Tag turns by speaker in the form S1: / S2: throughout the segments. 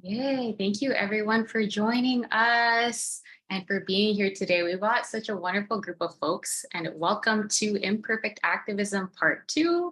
S1: Yay, thank you everyone for joining us and for being here today. We've got such a wonderful group of folks and welcome to Imperfect Activism Part 2.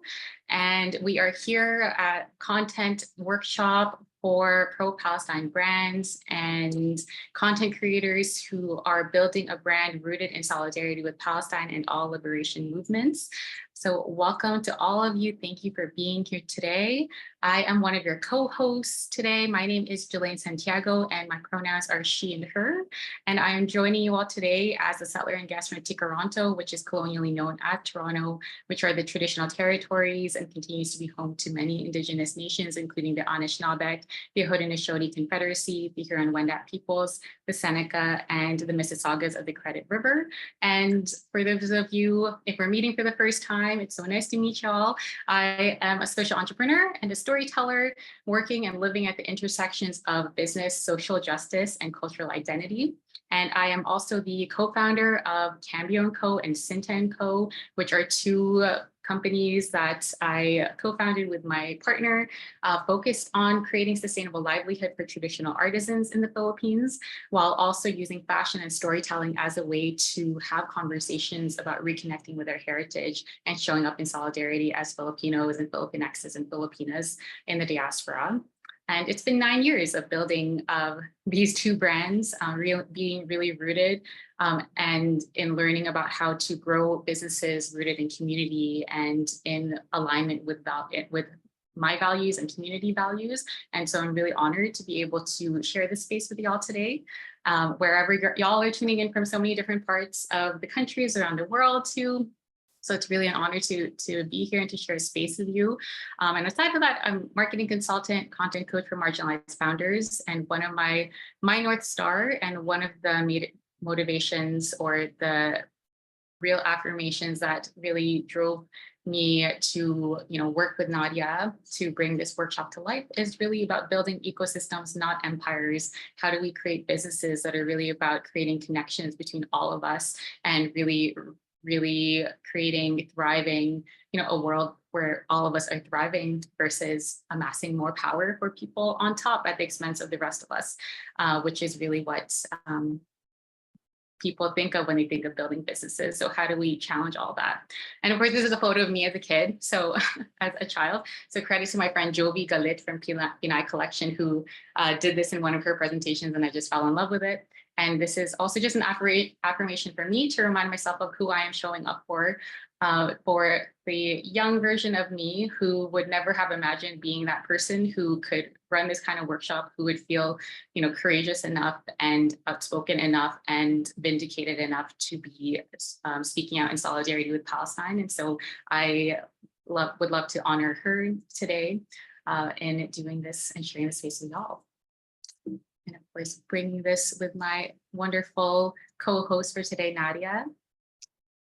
S1: And we are here at content workshop for pro-Palestine brands and content creators who are building a brand rooted in solidarity with Palestine and all liberation movements. So welcome to all of you. Thank you for being here today. I am one of your co-hosts today. My name is Jelaine Santiago and my pronouns are she and her. And I am joining you all today as a settler and guest from Tikaranto, which is colonially known as Toronto, which are the traditional territories and continues to be home to many Indigenous nations, including the Anishinaabe, the Haudenosaunee Confederacy, the Huron-Wendat peoples, the Seneca, and the Mississaugas of the Credit River. And for those of you, if we're meeting for the first time, it's so nice to meet y'all. I am a social entrepreneur and a storyteller working and living at the intersections of business, social justice, and cultural identity. And I am also the co-founder of Cambio & Co. and Cinta & Co., which are two companies that I co-founded with my partner, focused on creating sustainable livelihood for traditional artisans in the Philippines, while also using fashion and storytelling as a way to have conversations about reconnecting with our heritage and showing up in solidarity as Filipinos and Filipinxes and Filipinas in the diaspora. And it's been 9 years of building these two brands, being really rooted and in learning about how to grow businesses rooted in community and in alignment with my values and community values. And so I'm really honored to be able to share this space with y'all today. Wherever y'all are tuning in from so many different parts of the countries around the world too. So it's really an honor to be here and to share space with you. And aside from that, I'm marketing consultant, content coach for marginalized founders. And one of my North Star and one of the motivations or the real affirmations that really drove me to work with Nadia to bring this workshop to life is really about building ecosystems, not empires. How do we create businesses that are really about creating connections between all of us and really creating, thriving, a world where all of us are thriving versus amassing more power for people on top at the expense of the rest of us, which is really what people think of when they think of building businesses. So how do we challenge all that? And of course, this is a photo of me as a kid, so as a child. So credit to my friend Jovi Galit from Pinay Collection, who did this in one of her presentations, and I just fell in love with it. And this is also just an affirmation for me to remind myself of who I am showing up for the young version of me who would never have imagined being that person who could run this kind of workshop, who would feel, courageous enough and outspoken enough and vindicated enough to be speaking out in solidarity with Palestine. And so I would love to honor her today in doing this and sharing the space with y'all. And of course, bringing this with my wonderful co-host for today, Nadia.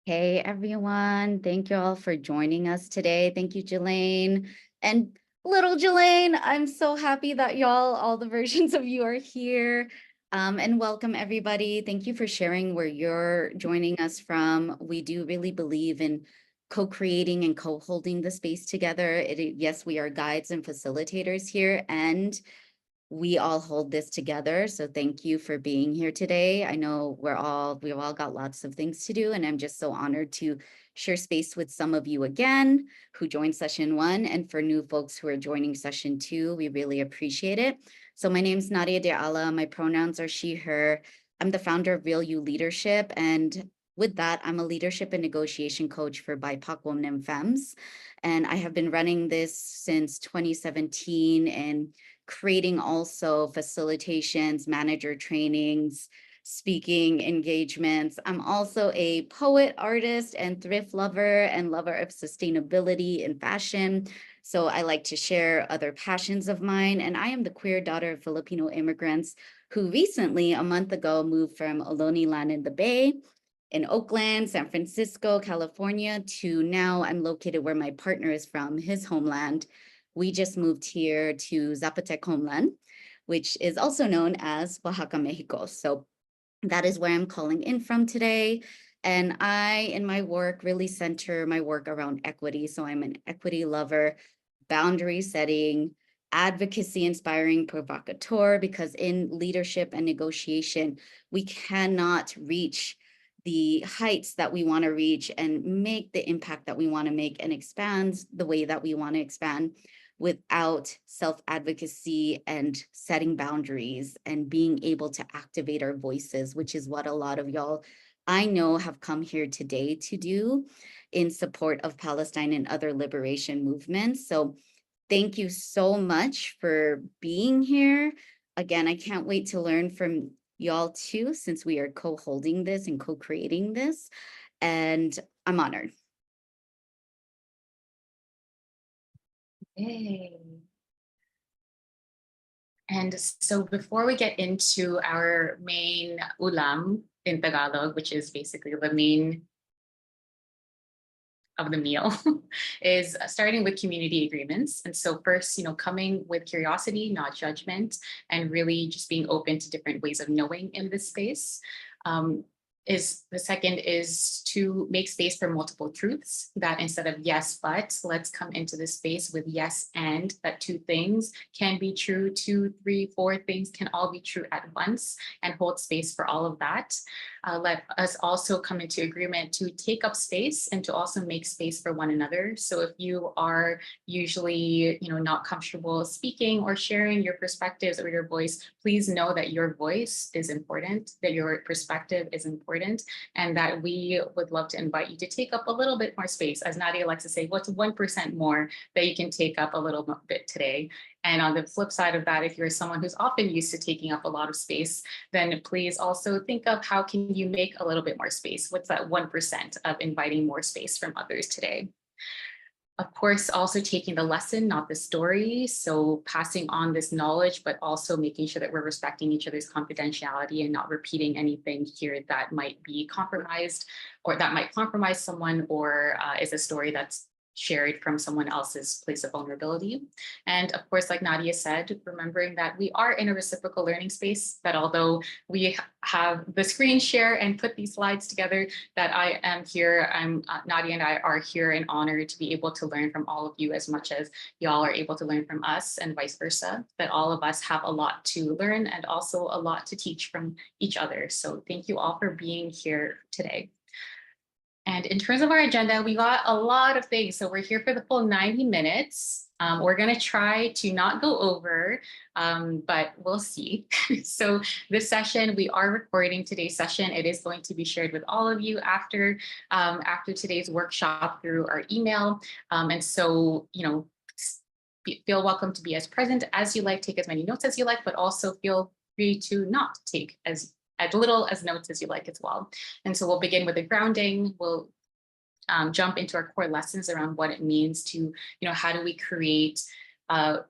S2: Hey, everyone. Thank you all for joining us today. Thank you, Jelaine. And little Jelaine, I'm so happy that y'all, all the versions of you are here. And welcome, everybody. Thank you for sharing where you're joining us from. We do really believe in co-creating and co-holding the space together. Yes, we are guides and facilitators here, and we all hold this together. So thank you for being here today. I know we've all got lots of things to do, and I'm just so honored to share space with some of you again who joined session 1, and for new folks who are joining session 2, we really appreciate it. So my name's Nadia De Ala. My pronouns are she, her. I'm the founder of Real You Leadership, and with that, I'm a leadership and negotiation coach for BIPOC women and femmes. And I have been running this since 2017 and creating also facilitations, manager trainings, speaking engagements. I'm also a poet, artist, and thrift lover and lover of sustainability and fashion. So I like to share other passions of mine. And I am the queer daughter of Filipino immigrants who recently, a month ago, moved from Ohlone land in the Bay in Oakland, San Francisco, California, to now I'm located where my partner is from, his homeland. We just moved here to Zapotec homeland, which is also known as Oaxaca, Mexico. So that is where I'm calling in from today. And I, in my work, really center my work around equity. So I'm an equity lover, boundary setting, advocacy inspiring provocateur, because in leadership and negotiation, we cannot reach the heights that we want to reach and make the impact that we want to make and expand the way that we want to expand without self-advocacy and setting boundaries and being able to activate our voices, which is what a lot of y'all I know have come here today to do in support of Palestine and other liberation movements. So thank you so much for being here. Again, I can't wait to learn from y'all too, since we are co-holding this and co-creating this, and I'm honored.
S1: Yay. And so before we get into our main ulam in Tagalog, which is basically the main of the meal, is starting with community agreements. And so first, coming with curiosity, not judgment, and really just being open to different ways of knowing in this space. Is the second is to make space for multiple truths, that instead of yes, but let's come into this space with yes, and that two things can be true, two, three, four things can all be true at once, and hold space for all of that. Let us also come into agreement to take up space and to also make space for one another. So if you are usually, not comfortable speaking or sharing your perspectives or your voice, please know that your voice is important, that your perspective is important, and that we would love to invite you to take up a little bit more space. As Nadia likes to say, what's 1% more that you can take up a little bit today? And on the flip side of that, if you're someone who's often used to taking up a lot of space, then please also think of how can you make a little bit more space? What's that 1% of inviting more space from others today? Of course, also taking the lesson, not the story. So passing on this knowledge, but also making sure that we're respecting each other's confidentiality and not repeating anything here that might be compromised or that might compromise someone, or is a story that's shared from someone else's place of vulnerability. And of course, like Nadia said, remembering that we are in a reciprocal learning space, that although we have the screen share and put these slides together, that I am here, Nadia and I are here in honor to be able to learn from all of you as much as y'all are able to learn from us, and vice versa, that all of us have a lot to learn and also a lot to teach from each other. So thank you all for being here today. And in terms of our agenda, we got a lot of things. So we're here for the full 90 minutes. We're going to try to not go over, but we'll see. So this session, we are recording today's session. It is going to be shared with all of you after today's workshop through our email. And so, feel welcome to be as present as you like, take as many notes as you like, but also feel free to not take as little as notes as you like as well. And so we'll begin with a grounding. We'll jump into our core lessons around what it means to, how do we create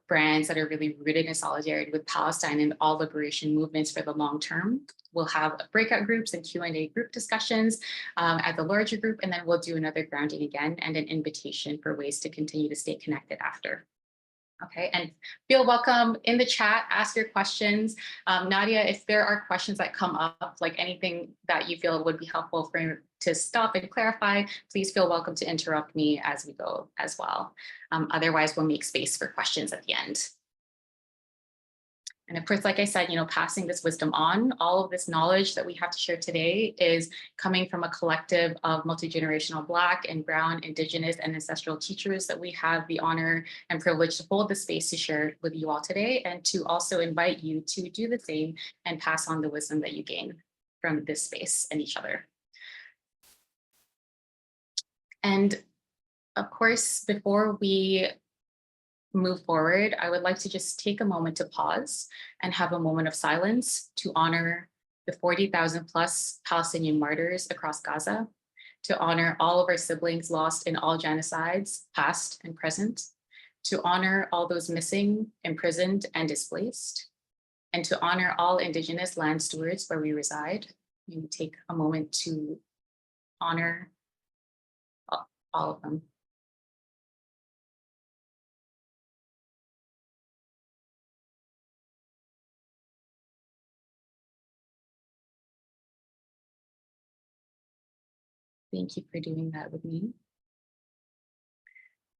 S1: brands that are really rooted in solidarity with Palestine and all liberation movements for the long term. We'll have breakout groups and Q&A group discussions at the larger group, and then we'll do another grounding again and an invitation for ways to continue to stay connected after. Okay, and feel welcome in the chat, ask your questions. Nadia, if there are questions that come up, like anything that you feel would be helpful for to stop and clarify, please feel welcome to interrupt me as we go as well. Otherwise, we'll make space for questions at the end. And of course, like I said, passing this wisdom on, all of this knowledge that we have to share today is coming from a collective of multi-generational Black and Brown, Indigenous, and ancestral teachers that we have the honor and privilege to hold the space to share with you all today, and to also invite you to do the same and pass on the wisdom that you gain from this space and each other. And of course, before we move forward, I would like to just take a moment to pause and have a moment of silence to honor the 40,000 plus Palestinian martyrs across Gaza, to honor all of our siblings lost in all genocides, past and present, to honor all those missing, imprisoned, and displaced, and to honor all Indigenous land stewards where we reside. We take a moment to honor all of them. Thank you for doing that with me.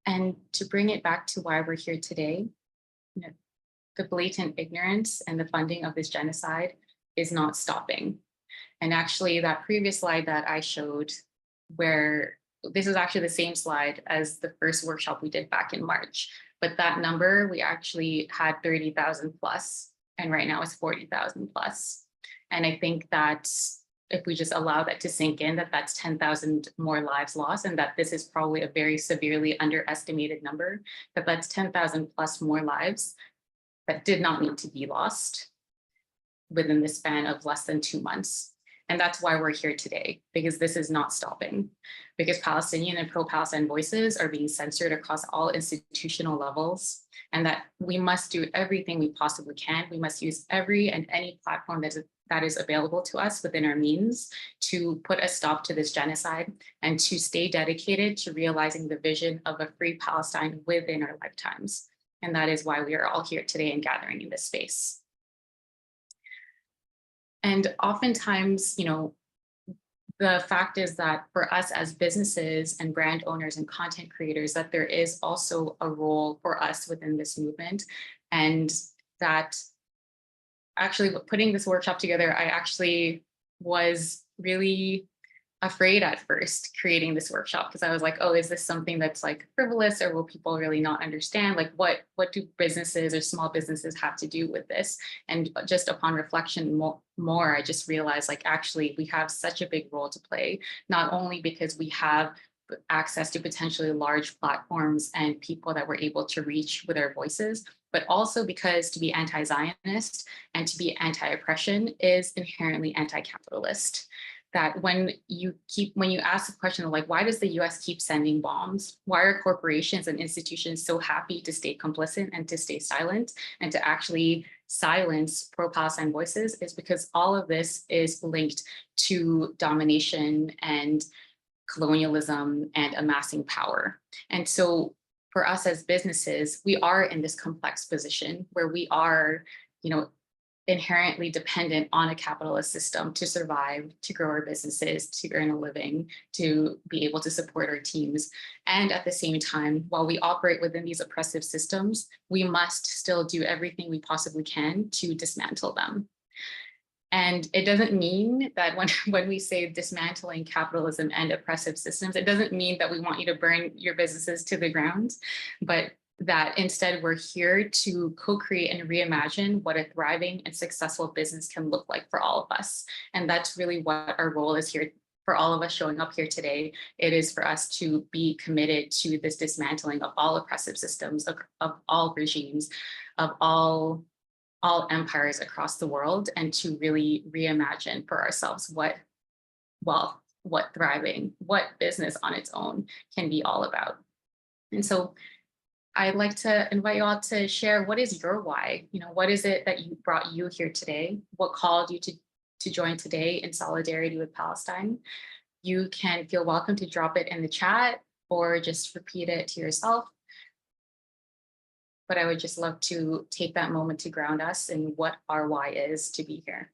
S1: And to bring it back to why we're here today, the blatant ignorance and the funding of this genocide is not stopping. And actually, that previous slide that I showed, where this is actually the same slide as the first workshop we did back in March. But that number, we actually had 30,000 plus, and right now it's 40,000 plus. And I think that if we just allow that to sink in, that that's 10,000 more lives lost, and that this is probably a very severely underestimated number, that that's 10,000 plus more lives that did not need to be lost within the span of less than 2 months. And that's why we're here today, because this is not stopping, because Palestinian and pro-Palestine voices are being censored across all institutional levels, and that we must do everything we possibly can. We must use every and any platform that is available to us within our means to put a stop to this genocide and to stay dedicated to realizing the vision of a free Palestine within our lifetimes. And that is why we are all here today and gathering in this space. And oftentimes, the fact is that for us as businesses and brand owners and content creators, that there is also a role for us within this movement. And that actually putting this workshop together, I actually was really afraid at first creating this workshop, because I was like, oh, is this something that's like frivolous, or will people really not understand? Like, what do businesses or small businesses have to do with this? And just upon reflection more, I just realized, like, actually we have such a big role to play, not only because we have access to potentially large platforms and people that we're able to reach with our voices, but also because to be anti-Zionist and to be anti-oppression is inherently anti-capitalist. That when you ask the question of, like, why does the US keep sending bombs? Why are corporations and institutions so happy to stay complicit and to stay silent and to actually silence pro-Palestine voices? Is because all of this is linked to domination and colonialism and amassing power. And so for us as businesses, we are in this complex position where we are, inherently dependent on a capitalist system to survive, to grow our businesses, to earn a living, to be able to support our teams. And at the same time, while we operate within these oppressive systems, we must still do everything we possibly can to dismantle them. And it doesn't mean that when we say dismantling capitalism and oppressive systems, it doesn't mean that we want you to burn your businesses to the ground, but that instead we're here to co-create and reimagine what a thriving and successful business can look like for all of us. And that's really what our role is here for all of us showing up here today. It is for us to be committed to this dismantling of all oppressive systems, of all regimes, of all empires across the world, and to really reimagine for ourselves what thriving, what business on its own can be all about. And so I'd like to invite you all to share, what is your why? What is it that brought you here today? What called you to join today in solidarity with Palestine? You can feel welcome to drop it in the chat or just repeat it to yourself. But I would just love to take that moment to ground us in what our why is to be here.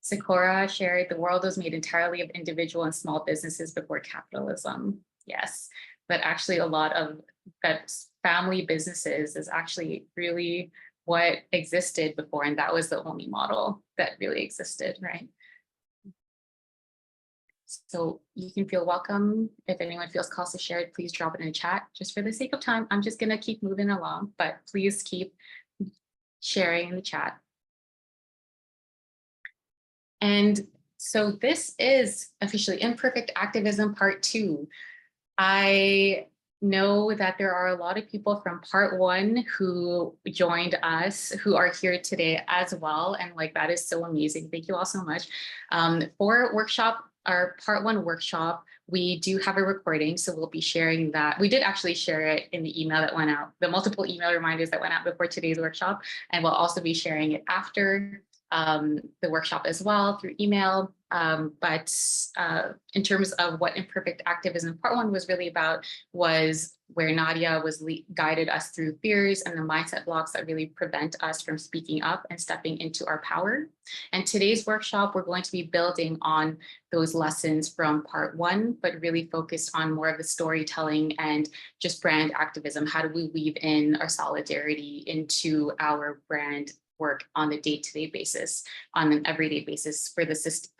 S1: Sakura shared, the world was made entirely of individual and small businesses before capitalism. Yes, but actually a lot of that family businesses is actually really what existed before, and that was the only model that really existed, right? So you can feel welcome. If anyone feels called to share it, please drop it in the chat. Just for the sake of time, I'm just gonna keep moving along, but please keep sharing in the chat. And so this is officially Imperfect Activism Part 2. I know that there are a lot of people from Part 1 who joined us who are here today as well. And that is so amazing. Thank you all so much. For our Part 1 workshop, we do have a recording, so we'll be sharing that. We did actually share it in the email that went out, the multiple email reminders that went out before today's workshop, and we'll also be sharing it after. the workshop as well through email. But in terms of what Imperfect Activism Part 1 was really about, was where Nadia was guided us through fears and the mindset blocks that really prevent us from speaking up and stepping into our power. And today's workshop, we're going to be building on those lessons from Part 1, but really focused on more of the storytelling and just brand activism. How do we weave in our solidarity into our brand work on a day-to-day basis, on an everyday basis for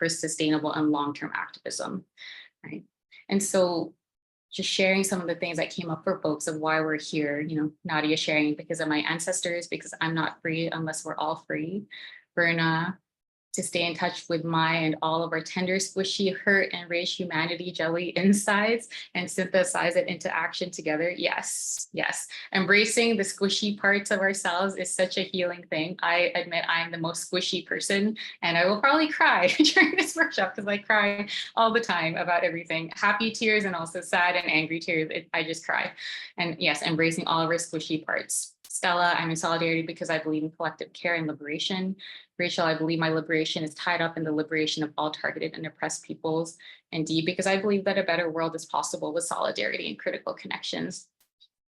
S1: sustainable and long-term activism, right? And so just sharing some of the things that came up for folks of why we're here, Nadia sharing because of my ancestors, because I'm not free unless we're all free. Berna, to stay in touch with my and all of our tender, squishy, hurt, and rage humanity jelly insides and synthesize it into action together. Yes, yes. Embracing the squishy parts of ourselves is such a healing thing. I admit I am the most squishy person, and I will probably cry during this workshop because I cry all the time about everything. Happy tears and also sad and angry tears. I just cry. And yes, embracing all of our squishy parts. Stella, I'm in solidarity because I believe in collective care and liberation. Rachel, I believe my liberation is tied up in the liberation of all targeted and oppressed peoples. And Dee, because I believe that a better world is possible with solidarity and critical connections.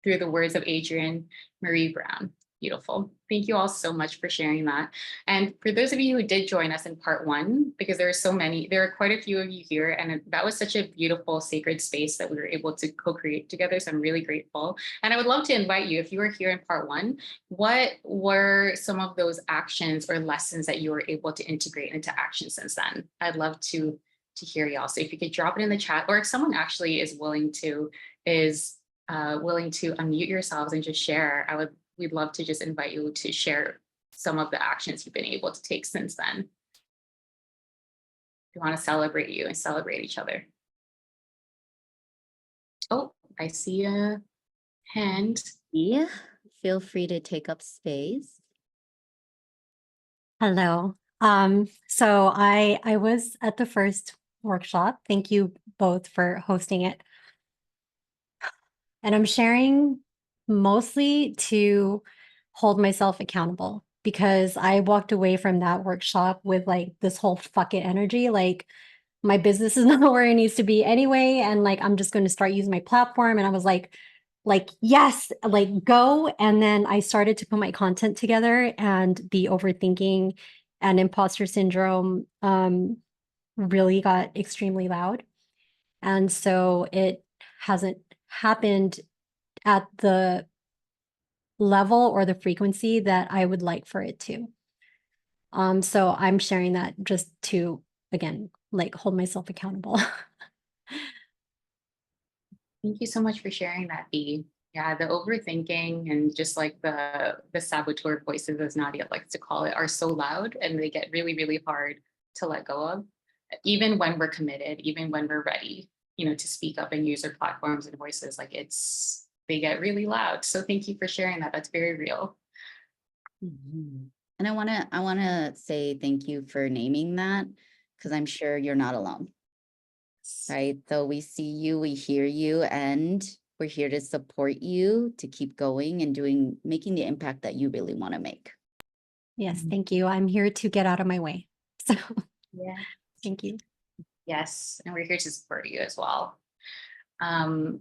S1: Through the words of Adrienne Marie Brown. Beautiful. Thank you all so much for sharing that. And for those of you who did join us in Part 1, because there are quite a few of you here, and that was such a beautiful, sacred space that we were able to co-create together. So I'm really grateful. And I would love to invite you, if you were here in Part 1, what were some of those actions or lessons that you were able to integrate into action since then? I'd love to hear y'all. So if you could drop it in the chat, or if someone actually is willing to unmute yourselves and just share, we'd love to just invite you to share some of the actions you've been able to take since then. We want to celebrate you and celebrate each other. Oh, I see a hand.
S2: Yeah, feel free to take up space.
S3: Hello. So I was at the first workshop. Thank you both for hosting it. And I'm sharing mostly to hold myself accountable because I walked away from that workshop with like this whole fuck it energy. Like my business is not where it needs to be anyway. And like, I'm just going to start using my platform. And I was like, yes, like go. And then I started to put my content together, and the overthinking and imposter syndrome really got extremely loud. And so it hasn't happened at the level or the frequency that I would like for it to. So I'm sharing that just to, again, like hold myself accountable.
S1: Thank you so much for sharing that, Bea. Yeah, the overthinking and just like the saboteur voices, as Nadia likes to call it, are so loud, and they get really, really hard to let go of, even when we're committed, even when we're ready, to speak up and use our platforms and voices. Like they get really loud. So thank you for sharing that. That's very real.
S2: Mm-hmm. And I wanna say thank you for naming that, because I'm sure you're not alone. Right? So we see you, we hear you, and we're here to support you to keep going and making the impact that you really want to make.
S3: Yes, thank you. I'm here to get out of my way. So
S1: yeah,
S3: thank you.
S1: Yes, and we're here to support you as well. I'm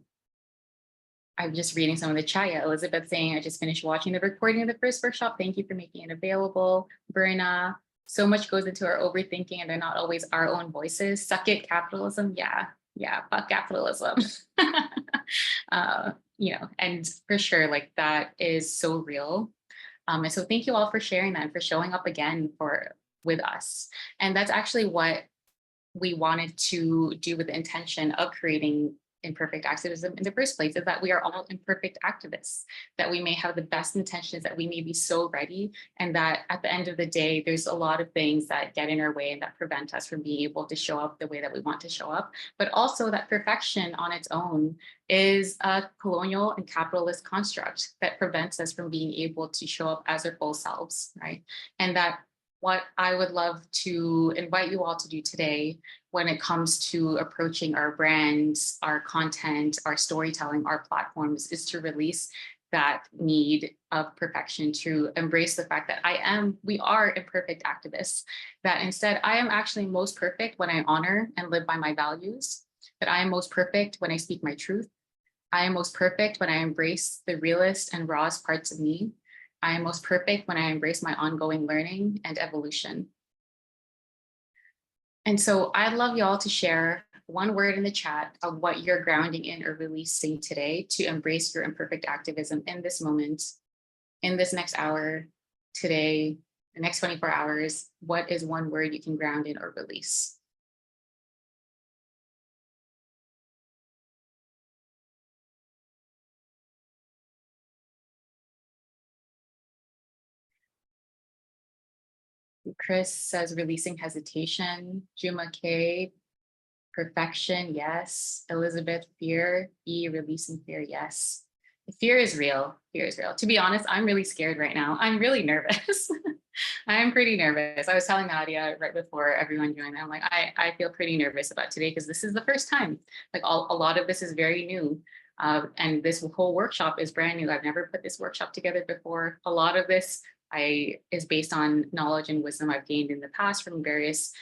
S1: just reading some of the chat. Yeah, Elizabeth saying, I just finished watching the recording of the first workshop. Thank you for making it available. Berna, so much goes into our overthinking and they're not always our own voices. Suck it, capitalism. Yeah, fuck capitalism. And for sure, like that is so real. And so thank you all for sharing that and for showing up again with us. And that's actually what we wanted to do with the intention of creating Imperfect Activism in the first place, is that we are all imperfect activists, that we may have the best intentions, that we may be so ready, and that at the end of the day, there's a lot of things that get in our way and that prevent us from being able to show up the way that we want to show up. But also that perfection on its own is a colonial and capitalist construct that prevents us from being able to show up as our full selves, right? And that what I would love to invite you all to do today when it comes to approaching our brands, our content, our storytelling, our platforms, is to release that need of perfection, to embrace the fact that we are imperfect activists, that instead I am actually most perfect when I honor and live by my values, that I am most perfect when I speak my truth. I am most perfect when I embrace the realest and rawest parts of me. I am most perfect when I embrace my ongoing learning and evolution. And so I'd love y'all to share one word in the chat of what you're grounding in or releasing today to embrace your imperfect activism in this moment, in this next hour, today, the next 24 hours. What is one word you can ground in or release? Chris says releasing hesitation. Juma K, perfection, yes. Elizabeth, fear. E, releasing fear, yes. Fear is real. Fear is real. To be honest, I'm really scared right now. I'm really nervous. I'm pretty nervous. I was telling Nadia right before everyone joined. I'm like, I feel pretty nervous about today because this is the first time. Like a lot of this is very new. And this whole workshop is brand new. I've never put this workshop together before. A lot of this is based on knowledge and wisdom I've gained in the past from various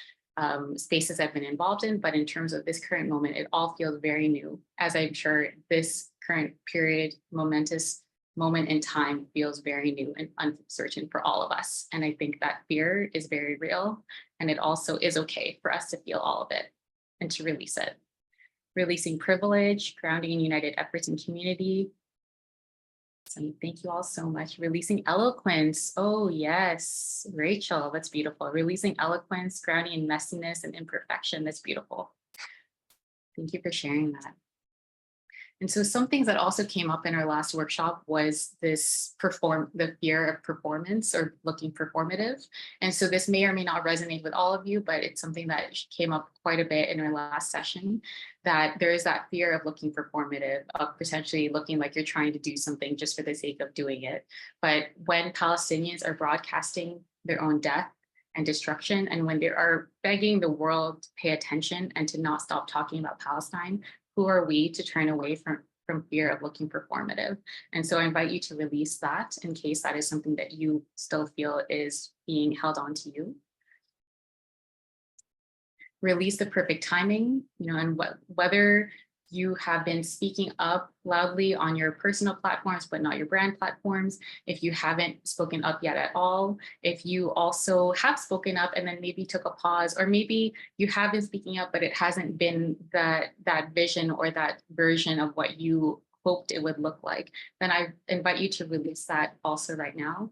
S1: spaces I've been involved in. But in terms of this current moment, it all feels very new, as I'm sure this current period, momentous moment in time feels very new and uncertain for all of us. And I think that fear is very real. And it also is okay for us to feel all of it and to release it. Releasing privilege, grounding in united efforts and community. So thank you all so much. Releasing eloquence. Oh yes, Rachel, that's beautiful. Releasing eloquence, grounding in messiness and imperfection. That's beautiful. Thank you for sharing that. And so some things that also came up in our last workshop was the fear of performance or looking performative. And so this may or may not resonate with all of you, but it's something that came up quite a bit in our last session, that there is that fear of looking performative, of potentially looking like you're trying to do something just for the sake of doing it. But when Palestinians are broadcasting their own death and destruction, and when they are begging the world to pay attention and to not stop talking about Palestine, who are we to turn away from fear of looking performative? And so I invite you to release that in case that is something that you still feel is being held on to you. Release the perfect timing, and whether you have been speaking up loudly on your personal platforms, but not your brand platforms, if you haven't spoken up yet at all, if you also have spoken up and then maybe took a pause, or maybe you have been speaking up, but it hasn't been that vision or that version of what you hoped it would look like, then I invite you to release that also right now,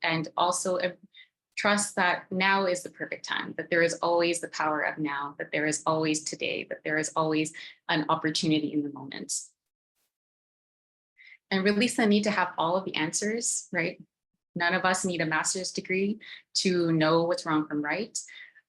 S1: and also trust that now is the perfect time, that there is always the power of now, that there is always today, that there is always an opportunity in the moment. And release the need to have all of the answers, right? None of us need a master's degree to know what's wrong from right.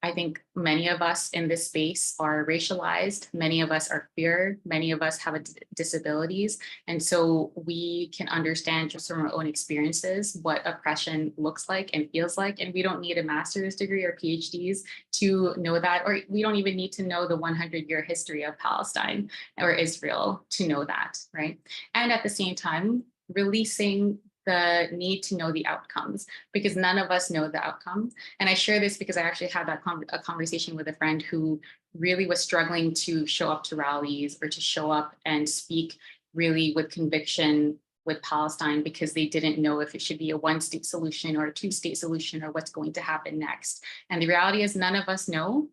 S1: I think many of us in this space are racialized. Many of us are queer. Many of us have disabilities. And so we can understand just from our own experiences what oppression looks like and feels like. And we don't need a master's degree or PhDs to know that, or we don't even need to know the 100-year history of Palestine or Israel to know that, right? And at the same time, releasing the need to know the outcomes, because none of us know the outcome. And I share this because I actually had a conversation with a friend who really was struggling to show up to rallies or to show up and speak really with conviction with Palestine, because they didn't know if it should be a one-state solution or a two-state solution or what's going to happen next. And the reality is none of us know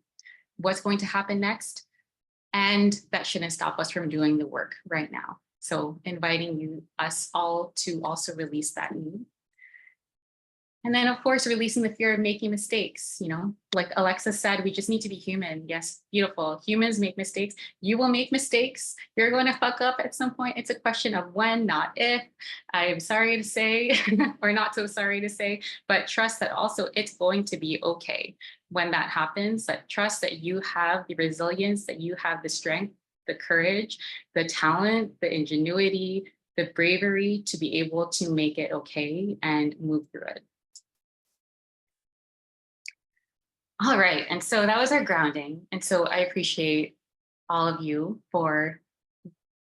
S1: what's going to happen next. And that shouldn't stop us from doing the work right now. So inviting us all to also release that need. And then, of course, releasing the fear of making mistakes. Like Alexa said, we just need to be human. Yes, beautiful. Humans make mistakes. You will make mistakes. You're going to fuck up at some point. It's a question of when, not if. I'm sorry to say, or not so sorry to say, but trust that also it's going to be okay when that happens. That trust that you have the resilience, that you have the strength, the courage, the talent, the ingenuity, the bravery to be able to make it okay and move through it. All right, and so that was our grounding. And so I appreciate all of you for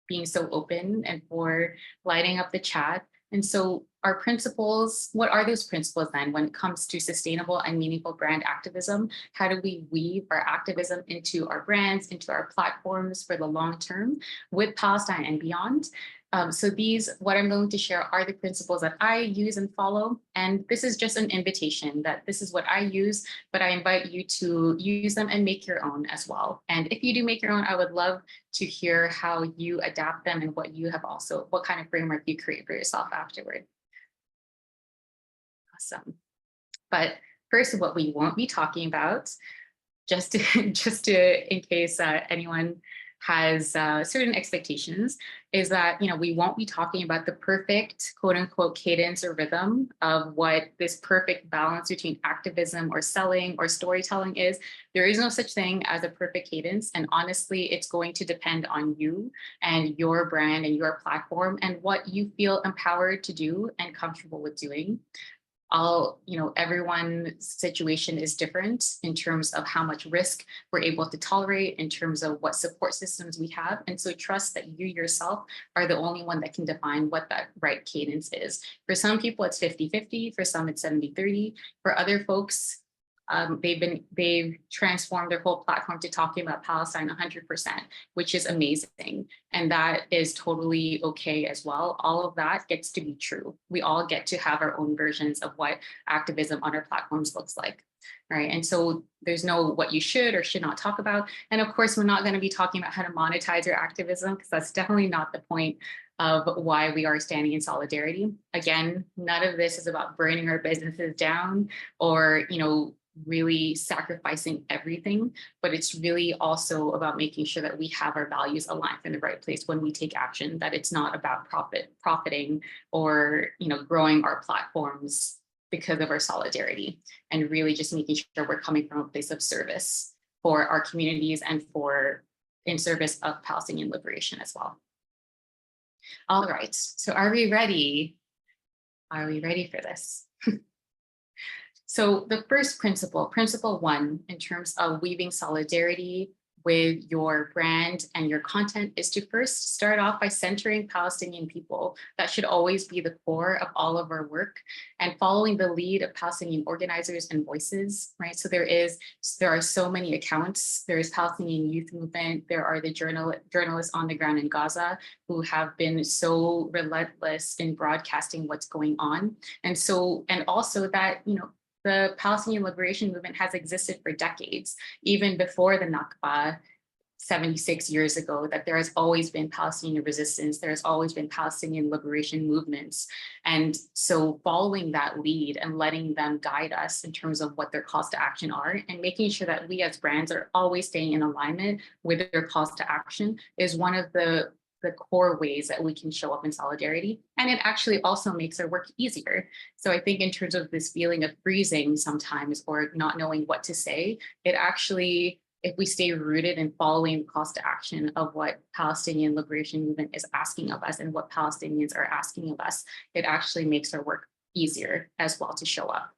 S1: being so open and for lighting up the chat. And so our principles, what are those principles then when it comes to sustainable and meaningful brand activism? How do we weave our activism into our brands, into our platforms for the long term with Palestine and beyond? So these, what I'm going to share are the principles that I use and follow. And this is just an invitation that this is what I use, but I invite you to use them and make your own as well. And if you do make your own, I would love to hear how you adapt them and what you have also, what kind of framework you create for yourself afterward. Awesome. But first, what we won't be talking about, just to in case anyone has certain expectations, is that we won't be talking about the perfect quote unquote cadence or rhythm of what this perfect balance between activism or selling or storytelling is. There is no such thing as a perfect cadence, and honestly, it's going to depend on you and your brand and your platform and what you feel empowered to do and comfortable with doing. Everyone's situation is different in terms of how much risk we're able to tolerate, in terms of what support systems we have. And so trust that you yourself are the only one that can define what that right cadence is. For some people, it's 50-50. For some, it's 70-30. For other folks, they've transformed their whole platform to talking about Palestine 100%, which is amazing. And that is totally okay as well. All of that gets to be true. We all get to have our own versions of what activism on our platforms looks like. Right. And so there's no what you should or should not talk about. And of course, we're not going to be talking about how to monetize your activism, because that's definitely not the point of why we are standing in solidarity. Again, none of this is about burning our businesses down or, really sacrificing everything, but it's really also about making sure that we have our values aligned in the right place when we take action, that it's not about profiting or, growing our platforms because of our solidarity, and really just making sure we're coming from a place of service for our communities and in service of Palestinian liberation as well. All right, so are we ready? Are we ready for this? So the first principle one, in terms of weaving solidarity with your brand and your content, is to first start off by centering Palestinian people. That should always be the core of all of our work, and following the lead of Palestinian organizers and voices, right? So there are so many accounts. There is Palestinian Youth Movement. There are the journalists on the ground in Gaza who have been so relentless in broadcasting what's going on. And also that, the Palestinian liberation movement has existed for decades, even before the Nakba 76 years ago, that there has always been Palestinian resistance, there has always been Palestinian liberation movements. And so following that lead and letting them guide us in terms of what their calls to action are, and making sure that we as brands are always staying in alignment with their calls to action, is one of the core ways that we can show up in solidarity. And it actually also makes our work easier. So I think in terms of this feeling of freezing sometimes or not knowing what to say, it actually, if we stay rooted in following the calls to action of what Palestinian liberation movement is asking of us and what Palestinians are asking of us, it actually makes our work easier as well to show up.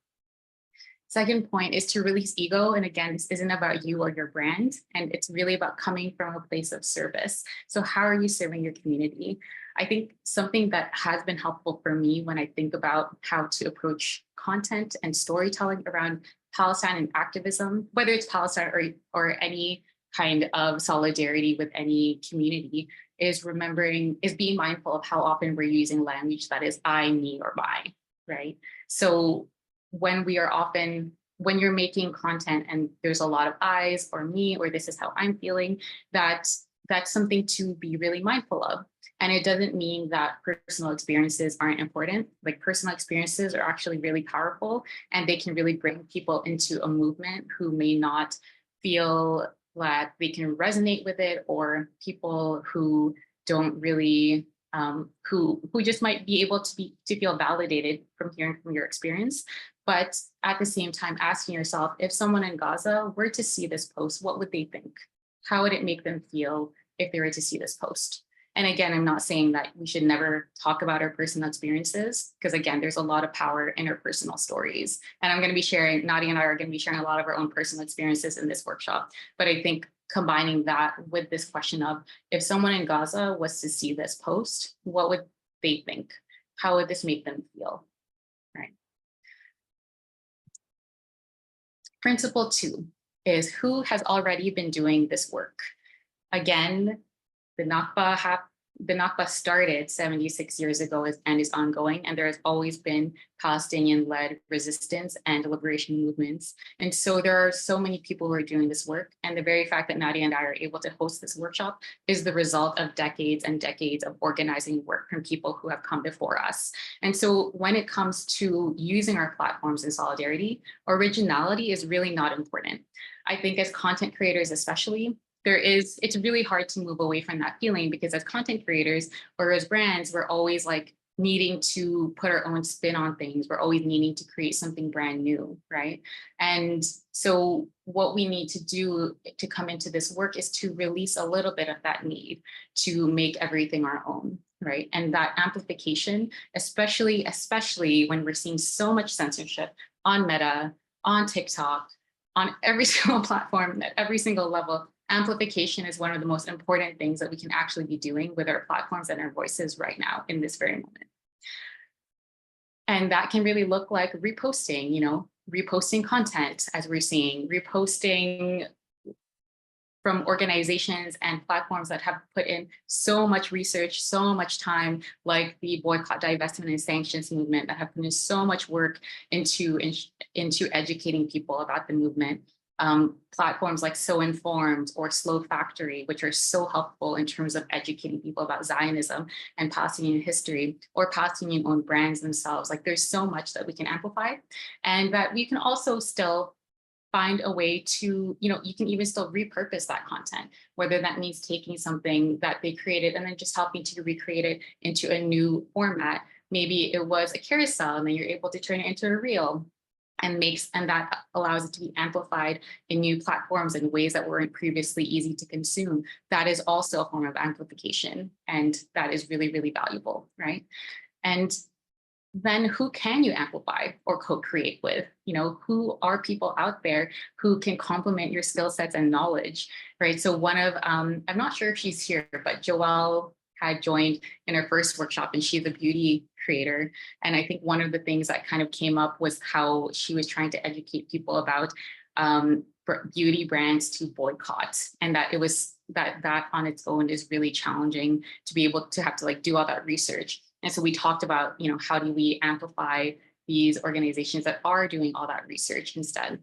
S1: Second point is to release ego. And again, this isn't about you or your brand, and it's really about coming from a place of service. So how are you serving your community? I think something that has been helpful for me when I think about how to approach content and storytelling around Palestine and activism, whether it's Palestine or any kind of solidarity with any community, is being mindful of how often we're using language that is I, me, or my, right? So when you're making content and there's a lot of I's or me, or this is how I'm feeling, that's something to be really mindful of. And it doesn't mean that personal experiences aren't important. Like, personal experiences are actually really powerful, and they can really bring people into a movement who may not feel that they can resonate with it, or people who don't really who just might be able to feel validated from hearing from your experience. But at the same time, asking yourself, if someone in Gaza were to see this post, what would they think? How would it make them feel if they were to see this post? And again, I'm not saying that we should never talk about our personal experiences, because again, there's a lot of power in our personal stories. And Nadia and I are going to be sharing a lot of our own personal experiences in this workshop. But I think combining that with this question of, if someone in Gaza was to see this post, what would they think? how would this make them feel, right? Principle 2 is who has already been doing this work. Again, the Nakba started 76 years ago and is ongoing, and there has always been Palestinian-led resistance and liberation movements. And so there are so many people who are doing this work, and the very fact that Nadia and I are able to host this workshop is the result of decades and decades of organizing work from people who have come before us. And so when it comes to using our platforms in solidarity, originality is really not important. I think as content creators especially, it's really hard to move away from that feeling, because as content creators or as brands, we're always like needing to put our own spin on things. We're always needing to create something brand new, right? And so what we need to do to come into this work is to release a little bit of that need to make everything our own, right? And that amplification, especially when we're seeing so much censorship on Meta, on TikTok, on every single platform, at every single level, amplification is one of the most important things that we can actually be doing with our platforms and our voices right now in this very moment. And that can really look like reposting, reposting content, as we're seeing, reposting from organizations and platforms that have put in so much research, so much time, like the boycott, divestment, and sanctions movement, that have put in so much work into educating people about the movement. Platforms like So Informed or Slow Factory, which are so helpful in terms of educating people about Zionism and Palestinian history, or Palestinian-owned brands themselves. Like, there's so much that we can amplify, and that we can also still find a way to, you can even still repurpose that content, whether that means taking something that they created and then just helping to recreate it into a new format. Maybe it was a carousel and then you're able to turn it into a reel, and that allows it to be amplified in new platforms in ways that weren't previously easy to consume. That is also a form of amplification, and that is really, really valuable, right? And then who can you amplify or co-create with? Who are people out there who can complement your skill sets and knowledge, right? So I'm not sure if she's here, but Joelle had joined in her first workshop, and she's a beauty creator. And I think one of the things that kind of came up was how she was trying to educate people about beauty brands to boycott, and that it was that on its own is really challenging to be able to have to do all that research. And so we talked about, how do we amplify these organizations that are doing all that research instead?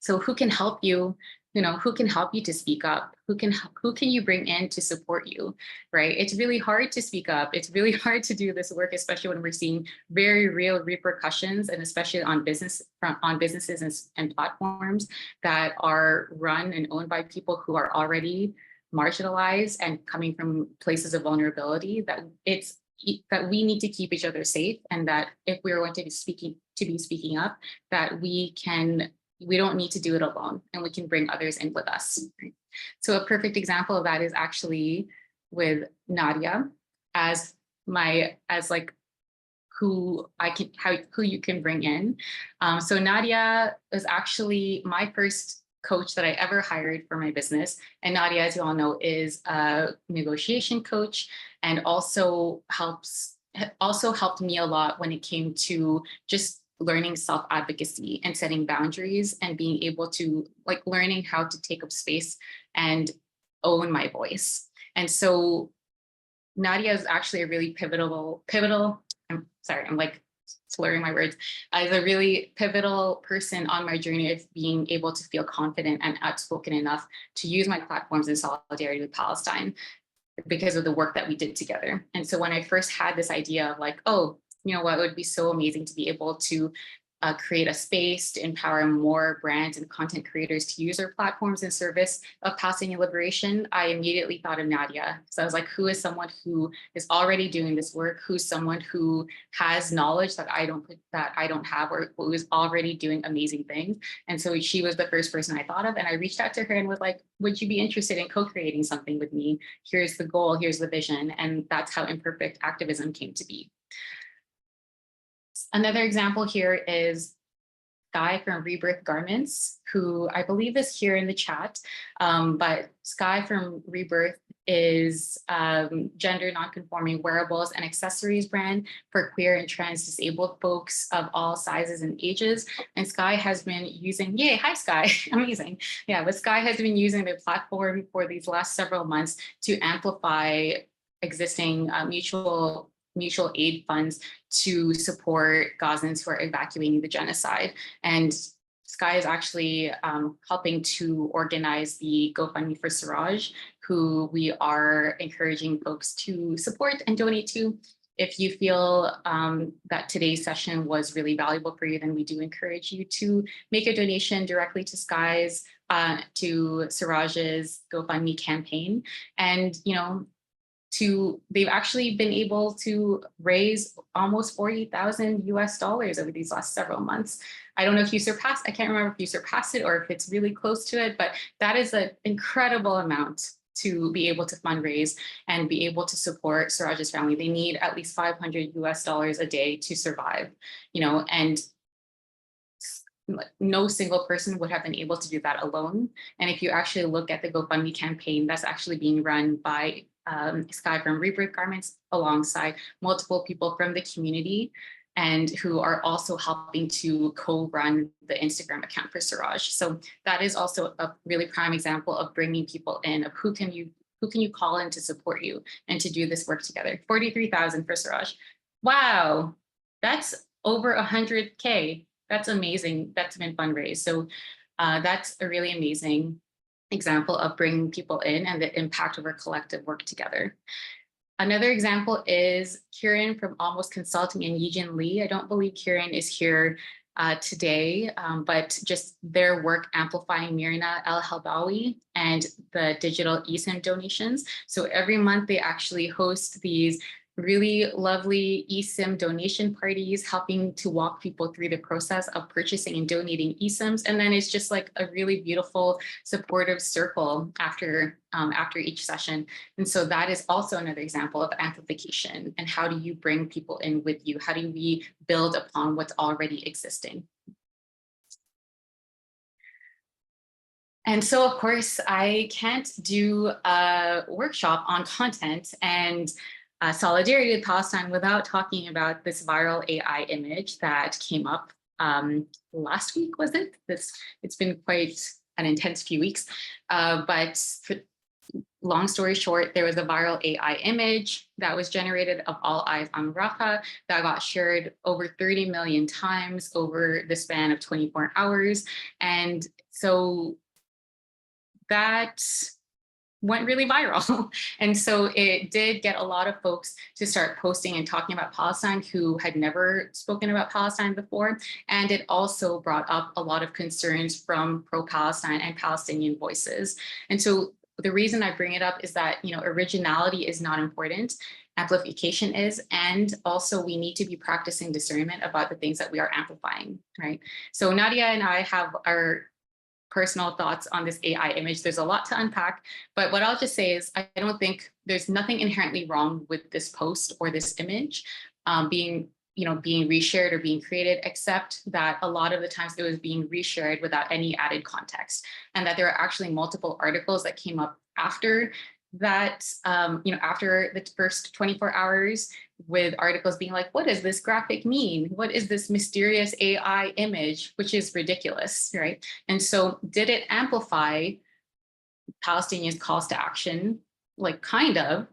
S1: So who can help you? Who can help you to speak up? Who can you bring in to support you, right? It's really hard to speak up. It's really hard to do this work, especially when we're seeing very real repercussions, and especially on businesses and platforms that are run and owned by people who are already marginalized and coming from places of vulnerability. That we need to keep each other safe, and that if we're going to be speaking up, that we don't need to do it alone, and we can bring others in with us. So a perfect example of that is actually with Nadia who you can bring in. So Nadia was actually my first coach that I ever hired for my business. And Nadia, as you all know, is a negotiation coach, and also helped me a lot when it came to just learning self-advocacy and setting boundaries, and being able to learning how to take up space and own my voice. And so Nadia is actually a really pivotal, I'm sorry, I'm slurring my words, as a really pivotal person on my journey of being able to feel confident and outspoken enough to use my platforms in solidarity with Palestine, because of the work that we did together. And so when I first had this idea of it would be so amazing to be able to create a space to empower more brands and content creators to use their platforms in service of Palestinian liberation, I immediately thought of Nadia. So I was like, who is someone who is already doing this work? Who's someone who has knowledge that I don't have, or who is already doing amazing things? And so she was the first person I thought of, and I reached out to her and was like, would you be interested in co-creating something with me? Here's the goal, here's the vision. And that's how Imperfect Activism came to be. Another example here is Sky from Rebirth Garments, who I believe is here in the chat. But Sky from Rebirth is gender nonconforming wearables and accessories brand for queer and trans disabled folks of all sizes and ages. And Sky has been using, yay, hi Sky, amazing. Yeah, but Sky has been using the platform for these last several months to amplify existing mutual aid funds to support Gazans who are evacuating the genocide. And Sky is actually helping to organize the GoFundMe for Siraj, who we are encouraging folks to support and donate to. If you feel that today's session was really valuable for you, then we do encourage you to make a donation directly to Sky's, to Siraj's GoFundMe campaign. And, you know, they've actually been able to raise almost $40,000 US over these last several months. I don't know if you surpassed, I can't remember if you surpassed it or if it's really close to it, but that is an incredible amount to be able to fundraise and be able to support Siraj's family. They need at least $500 US a day to survive, you know, and no single person would have been able to do that alone. And if you actually look at the GoFundMe campaign, that's actually being run by Sky from Rebirth Garments alongside multiple people from the community and who are also helping to co-run the Instagram account for Siraj. So that is also a really prime example of bringing people in, of who can you call in to support you and to do this work together. 43,000 for Siraj. Wow, that's over 100K. That's amazing. That's been fundraised. So that's a really amazing example of bringing people in and the impact of our collective work together. Another example is Kieran from Almost Consulting and Yijin Lee. I don't believe Kieran is here today, but just their work amplifying Mirna El Halbawi and the digital eSIM donations. So every month they actually host these really lovely eSIM donation parties, helping to walk people through the process of purchasing and donating eSIMs. And then it's just like a really beautiful, supportive circle after each session. And so that is also another example of amplification. And how do you bring people in with you? How do we build upon what's already existing? And so, of course, I can't do a workshop on content and solidarity with Palestine without talking about this viral AI image that came up last week, was it? It's been quite an intense few weeks, but long story short, there was a viral AI image that was generated of all eyes on Rafah that got shared over 30 million times over the span of 24 hours. And so that went really viral. And so it did get a lot of folks to start posting and talking about Palestine who had never spoken about Palestine before. And it also brought up a lot of concerns from pro-Palestine and Palestinian voices. And so the reason I bring it up is that, you know, originality is not important, amplification is, and also we need to be practicing discernment about the things that we are amplifying, right? So Nadia and I have our personal thoughts on this AI image. There's a lot to unpack, but what I'll just say is I don't think there's nothing inherently wrong with this post or this image being reshared or being created, except that a lot of the times it was being reshared without any added context, and that there are actually multiple articles that came up after that, after the first 24 hours, with articles being like, what does this graphic mean? What is this mysterious AI image, which is ridiculous, right? And so did it amplify Palestinians' calls to action? Like kind of,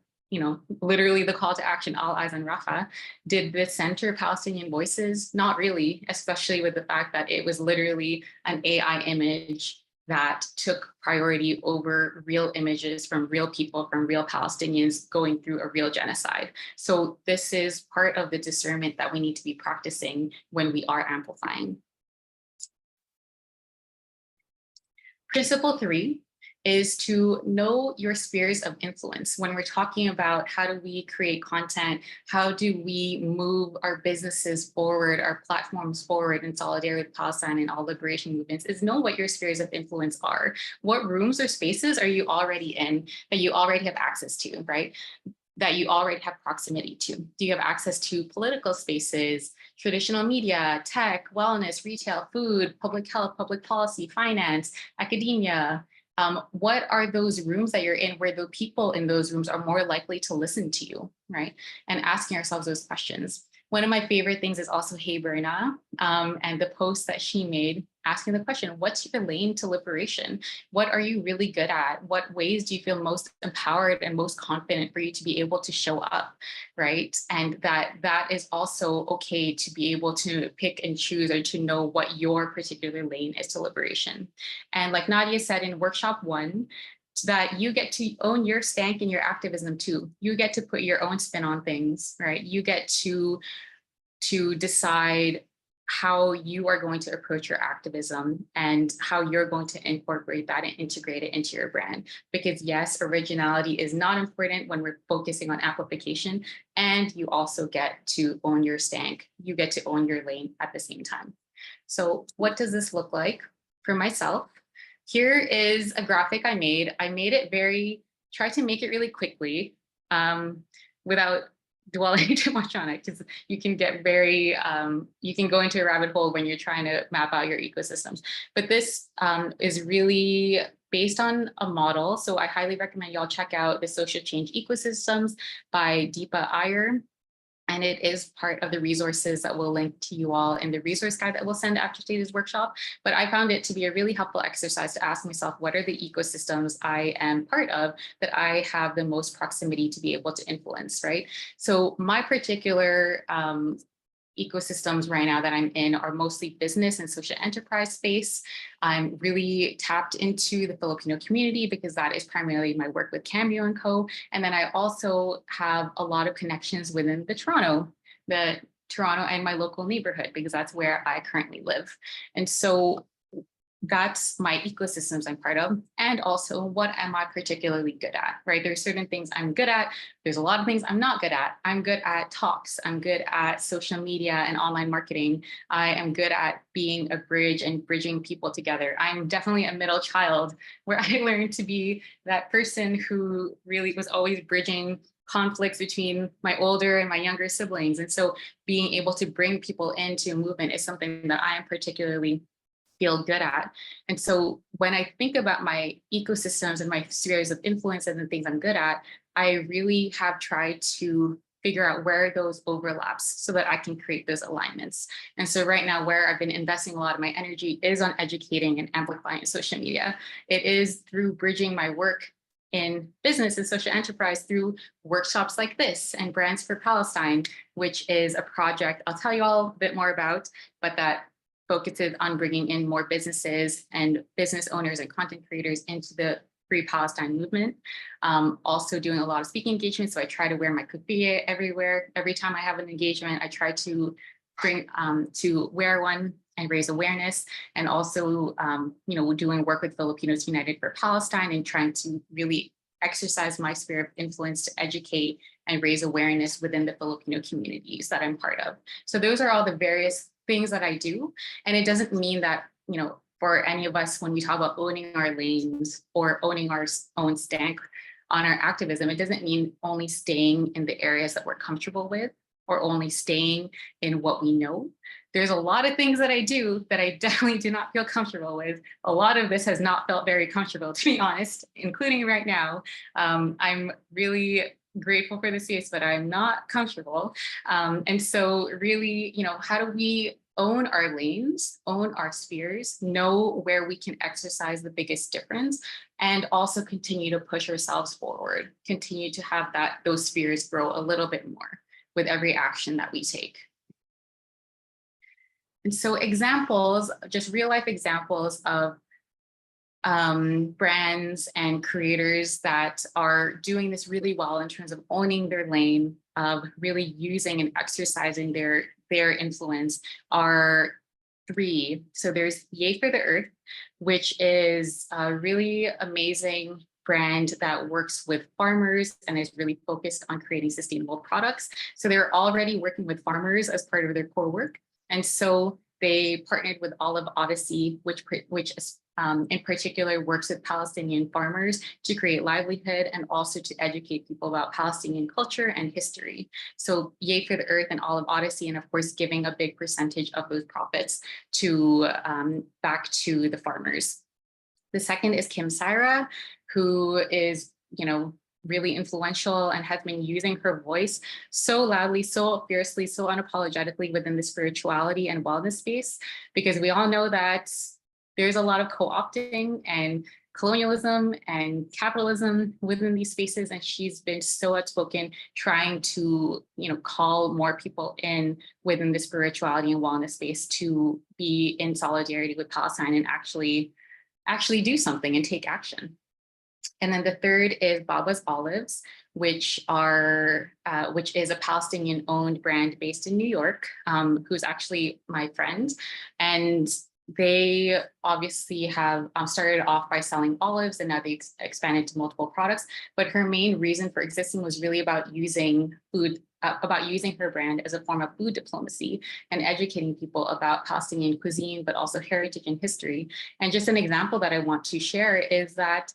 S1: literally the call to action, all eyes on Rafah. Did this center Palestinian voices? Not really, especially with the fact that it was literally an AI image that took priority over real images from real people, from real Palestinians going through a real genocide. So this is part of the discernment that we need to be practicing when we are amplifying. Principle 3 is to know your spheres of influence. When we're talking about how do we create content, how do we move our businesses forward, our platforms forward in solidarity with Palestine and all liberation movements, is know what your spheres of influence are. What rooms or spaces are you already in that you already have access to, right? that you already have proximity to? Do you have access to political spaces, traditional media, tech, wellness, retail, food, public health, public policy, finance, academia? What are those rooms that you're in where the people in those rooms are more likely to listen to you, right? And asking ourselves those questions. One of my favorite things is also Hey Berna, and the post that she made asking the question, what's your lane to liberation? What are you really good at? What ways do you feel most empowered and most confident for you to be able to show up, right? And that is also okay to be able to pick and choose or to know what your particular lane is to liberation. And like Nadia said in workshop 1, that you get to own your stank in your activism too. You get to put your own spin on things, right? You get to decide how you are going to approach your activism and how you're going to incorporate that and integrate it into your brand. Because yes, originality is not important when we're focusing on amplification, and you also get to own your stank. You get to own your lane at the same time. So what does this look like for myself? Here is a graphic I made. I made it try to make it really quickly without dwelling too much on it, because you can get you can go into a rabbit hole when you're trying to map out your ecosystems. But this is really based on a model. So I highly recommend y'all check out the Social Change Ecosystems by Deepa Iyer. And it is part of the resources that we'll link to you all in the resource guide that we'll send after today's workshop. But I found it to be a really helpful exercise to ask myself, what are the ecosystems I am part of that I have the most proximity to be able to influence, right? So my particular ecosystems right now that I'm in are mostly business and social enterprise space. I'm really tapped into the Filipino community because that is primarily my work with Cameo & Co. And then I also have a lot of connections within Toronto and my local neighborhood, because that's where I currently live. And so that's my ecosystems I'm part of. And also, what am I particularly good at, right? There's certain things I'm good at. There's a lot of things I'm not good at. I'm good at talks. I'm good at social media and online marketing. I am good at being a bridge and bridging people together. I'm definitely a middle child where I learned to be that person who really was always bridging conflicts between my older and my younger siblings. And so being able to bring people into a movement is something that I am particularly feel good at. And so when I think about my ecosystems and my spheres of influence and the things I'm good at, I really have tried to figure out where those overlaps so that I can create those alignments. And so right now, where I've been investing a lot of my energy is on educating and amplifying social media. It is through bridging my work in business and social enterprise through workshops like this and Brands for Palestine, which is a project I'll tell you all a bit more about, but that focuses on bringing in more businesses and business owners and content creators into the Free Palestine movement. Also doing a lot of speaking engagements. So I try to wear my kufiye everywhere. Every time I have an engagement, I try to bring to wear one and raise awareness. And also, doing work with Filipinos United for Palestine and trying to really exercise my sphere of influence to educate and raise awareness within the Filipino communities that I'm part of. So those are all the various things that I do. And it doesn't mean that, for any of us, when we talk about owning our lanes or owning our own stank on our activism, it doesn't mean only staying in the areas that we're comfortable with or only staying in what we know. There's a lot of things that I do that I definitely do not feel comfortable with. A lot of this has not felt very comfortable, to be honest, including right now. I'm really grateful for the space, but I'm not comfortable. And so really, how do we own our lanes, own our spheres, know where we can exercise the biggest difference, and also continue to push ourselves forward, continue to have those spheres grow a little bit more with every action that we take. And so examples, just real life examples of brands and creators that are doing this really well in terms of owning their lane, of really using and exercising their influence are 3. So there's Yay for the Earth, which is a really amazing brand that works with farmers and is really focused on creating sustainable products. So they're already working with farmers as part of their core work. And so They partnered with Olive Odyssey, which in particular works with Palestinian farmers to create livelihood and also to educate people about Palestinian culture and history. So yay for the earth and Olive Odyssey, and of course, giving a big percentage of those profits to back to the farmers. The second is Kim Syra, who is, really influential and has been using her voice so loudly, so fiercely, so unapologetically within the spirituality and wellness space, because we all know that there's a lot of co-opting and colonialism and capitalism within these spaces. And she's been so outspoken trying to, call more people in within the spirituality and wellness space to be in solidarity with Palestine and actually do something and take action. And then the third is Baba's Olives, which is a Palestinian-owned brand based in New York, who's actually my friend. And they obviously have started off by selling olives, and now they expanded to multiple products. But her main reason for existing was really about using her brand as a form of food diplomacy and educating people about Palestinian cuisine, but also heritage and history. And just an example that I want to share is that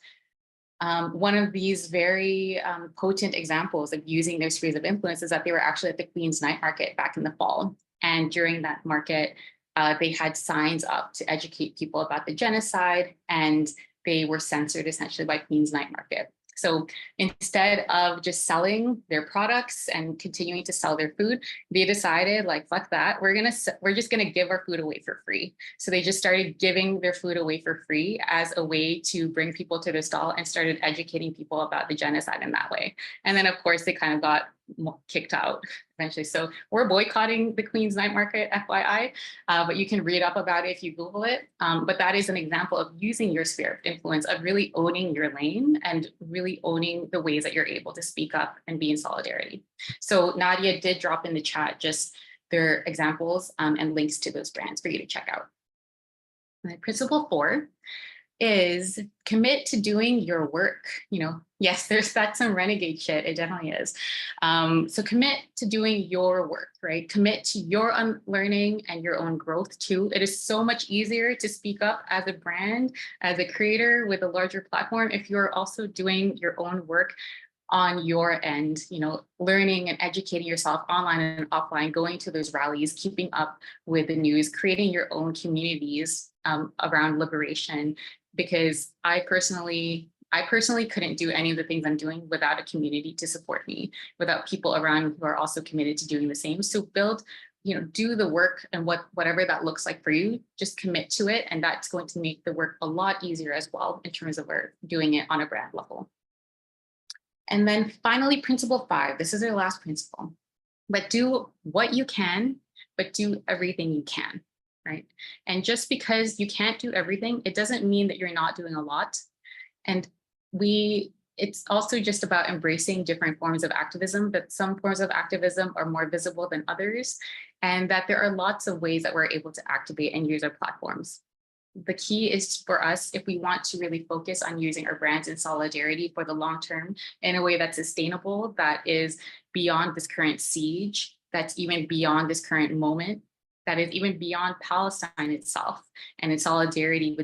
S1: one of these very potent examples of using their spheres of influence is that they were actually at the Queen's Night Market back in the fall. And during that market, they had signs up to educate people about the genocide, and they were censored essentially by Queen's Night Market. So instead of just selling their products and continuing to sell their food, they decided, like, fuck that, we're just gonna give our food away for free. So they just started giving their food away for free as a way to bring people to the stall and started educating people about the genocide in that way. And then of course they kind of got kicked out eventually. So we're boycotting the Queen's Night Market, FYI, but you can read up about it if you Google it. But that is an example of using your sphere of influence, of really owning your lane and really owning the ways that you're able to speak up and be in solidarity. So Nadia did drop in the chat just their examples and links to those brands for you to check out. And then principle 4 is commit to doing your work. Yes, that's some renegade shit. It definitely is. So commit to doing your work, right? Commit to your unlearning and your own growth too. It is so much easier to speak up as a brand, as a creator with a larger platform, if you're also doing your own work on your end, learning and educating yourself online and offline, going to those rallies, keeping up with the news, creating your own communities around liberation. Because I personally couldn't do any of the things I'm doing without a community to support me, without people around who are also committed to doing the same. So build, do the work, and whatever that looks like for you, just commit to it. And that's going to make the work a lot easier as well in terms of doing it on a brand level. And then finally, principle 5, this is our last principle, but do what you can, but do everything you can, right? And just because you can't do everything, it doesn't mean that you're not doing a lot. And it's also just about embracing different forms of activism, that some forms of activism are more visible than others, and that there are lots of ways that we're able to activate and use our platforms. The key is for us, if we want to really focus on using our brands in solidarity for the long term in a way that's sustainable, that is beyond this current siege, that's even beyond this current moment, that is even beyond Palestine itself, and in solidarity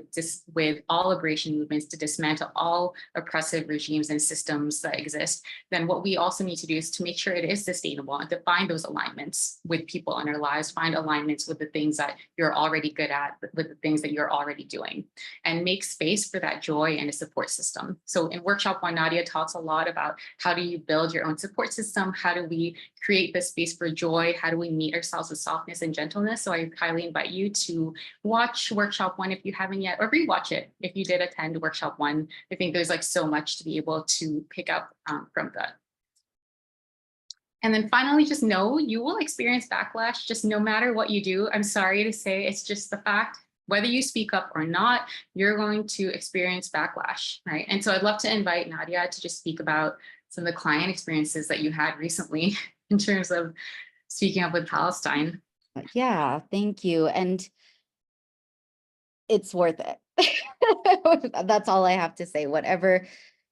S1: with all liberation movements to dismantle all oppressive regimes and systems that exist, then what we also need to do is to make sure it is sustainable and to find those alignments with people in our lives, find alignments with the things that you're already good at, with the things that you're already doing, and make space for that joy and a support system. So in workshop 1, Nadia talks a lot about how do you build your own support system? How do we create this space for joy? How do we meet ourselves with softness and gentleness? So I highly invite you to watch workshop 1 if you haven't yet, or rewatch it if you did attend workshop 1. I think there's so much to be able to pick up from that. And then finally, just know you will experience backlash, just no matter what you do. I'm sorry to say, it's just the fact. Whether you speak up or not, you're going to experience backlash, right? And so I'd love to invite Nadia to just speak about some of the client experiences that you had recently in terms of speaking up with Palestine.
S2: Yeah, thank you. And it's worth it. That's all I have to say. Whatever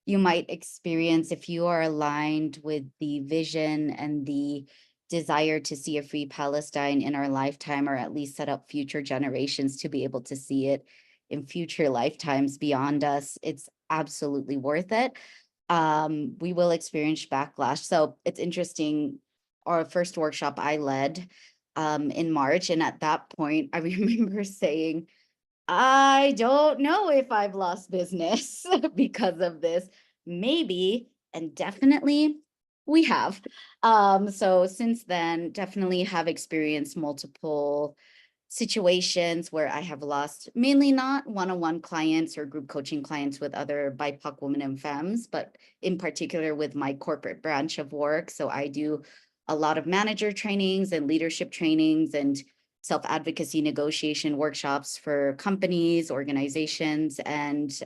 S2: you might experience, if you are aligned with the vision and the desire to see a free Palestine in our lifetime, or at least set up future generations to be able to see it in future lifetimes beyond us, it's absolutely worth it. We will experience backlash. So it's interesting. Our first workshop I led in March, and at that point, I remember saying, I don't know if I've lost business because of this. Maybe, and definitely we have. So since then, definitely have experienced multiple situations where I have lost, mainly not one-on-one clients or group coaching clients with other BIPOC women and femmes, but in particular with my corporate branch of work. So I do a lot of manager trainings and leadership trainings and self-advocacy negotiation workshops for companies, organizations, and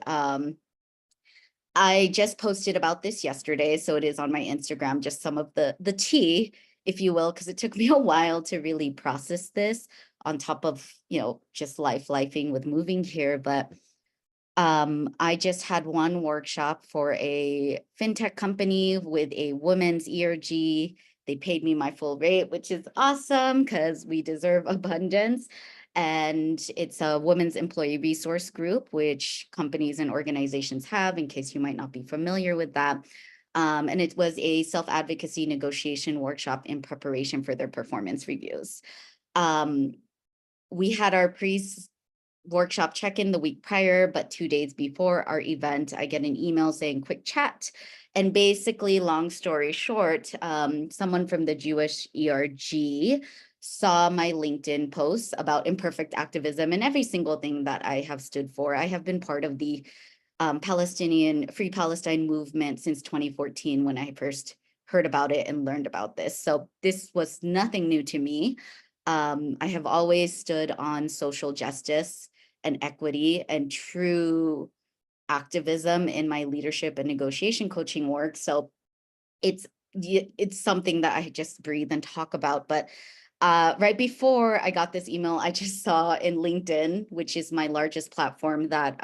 S2: I just posted about this yesterday, so it is on my Instagram, just some of the tea, if you will, because it took me a while to really process this on top of, just lifing with moving here. But I just had one workshop for a fintech company with a women's ERG. They paid me my full rate, which is awesome because we deserve abundance. And it's a women's employee resource group, which companies and organizations have, in case you might not be familiar with that. And it was a self-advocacy negotiation workshop in preparation for their performance reviews. We had our workshop check-in the week prior, but 2 days before our event, I get an email saying quick chat. And basically, long story short, someone from the Jewish ERG saw my LinkedIn posts about imperfect activism and every single thing that I have stood for. I have been part of the Palestinian Free Palestine movement since 2014 when I first heard about it and learned about this. So this was nothing new to me. I have always stood on social justice and equity and true activism in my leadership and negotiation coaching work. So it's something that I just breathe and talk about. But right before I got this email, I just saw in LinkedIn, which is my largest platform, that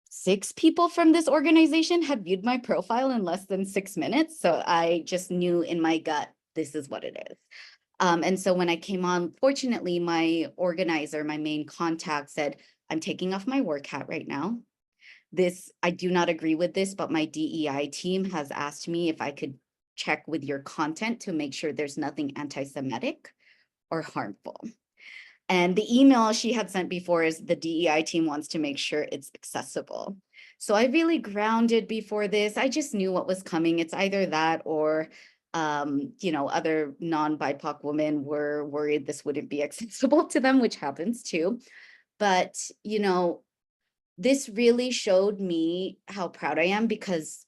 S2: 6 people from this organization had viewed my profile in less than 6 minutes. So I just knew in my gut, this is what it is. And so when I came on, fortunately, my organizer, my main contact, said, I'm taking off my work hat right now. I do not agree with this, but my DEI team has asked me if I could check with your content to make sure there's nothing anti-Semitic or harmful. And the email she had sent before is the DEI team wants to make sure it's accessible. So I really grounded before this. I just knew what was coming. It's either that or other non-BIPOC women were worried this wouldn't be accessible to them, which happens too. But, this really showed me how proud I am because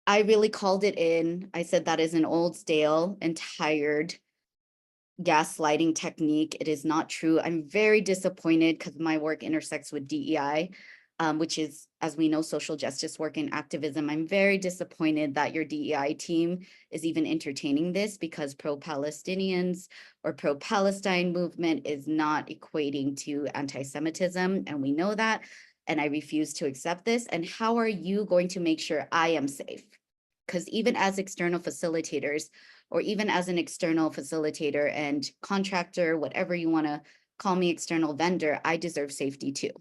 S2: I really called it in. I said that is an old, stale, and tired gaslighting technique. It is not true. I'm very disappointed because my work intersects with DEI, which is, as we know, social justice work and activism. I'm very disappointed that your DEI team is even entertaining this because pro-Palestinians or pro-Palestine movement is not equating to anti-Semitism, and we know that, and I refuse to accept this. And how are you going to make sure I am safe? Because even as external facilitators, or even as an external facilitator and contractor, whatever you want to call me, external vendor, I deserve safety too.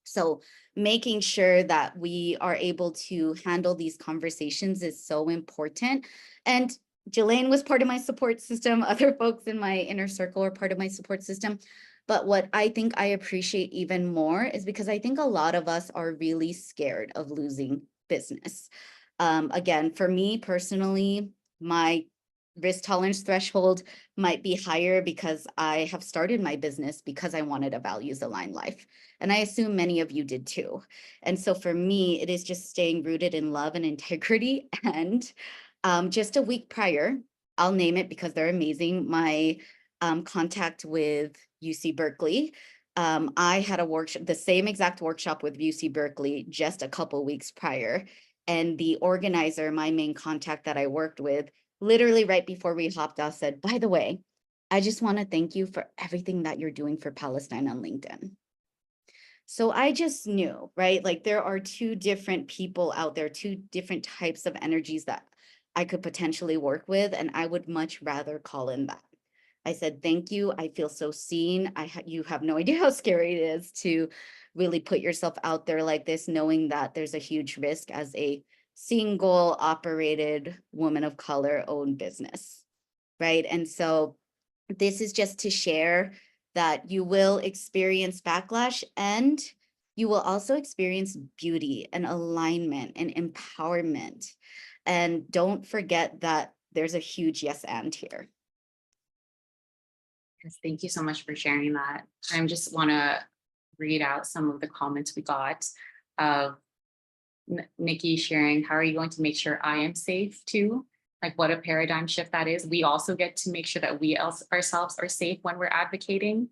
S2: So making sure that we are able to handle these conversations is so important. And Jelaine was part of my support system. Other folks in my inner circle are part of my support system. But what I think I appreciate even more is because I think a lot of us are really scared of losing business. Again, for me personally, my risk tolerance threshold might be higher because I have started my business because I wanted a values aligned life. And I assume many of you did too. And so for me, it is just staying rooted in love and integrity. And just a week prior, I'll name it because they're amazing, my contact with UC Berkeley. I had a workshop, the same exact workshop with UC Berkeley just a couple weeks prior. And the organizer, my main contact that I worked with, literally right before we hopped off said, by the way, I just want to thank you for everything that you're doing for Palestine on LinkedIn. So I just knew, right? Like there are 2 different people out there, 2 different types of energies that I could potentially work with, and I would much rather call in that. I said, thank you. I feel so seen. You have no idea how scary it is to really put yourself out there like this, knowing that there's a huge risk as a single operated woman of color owned business, right? And so this is just to share that you will experience backlash, and you will also experience beauty and alignment and empowerment. And don't forget that there's a huge yes and here.
S1: Yes, thank you so much for sharing that. I just want to read out some of the comments we got of Nikki sharing, how are you going to make sure I am safe too? Like what a paradigm shift that is. We also get to make sure that we ourselves are safe when we're advocating.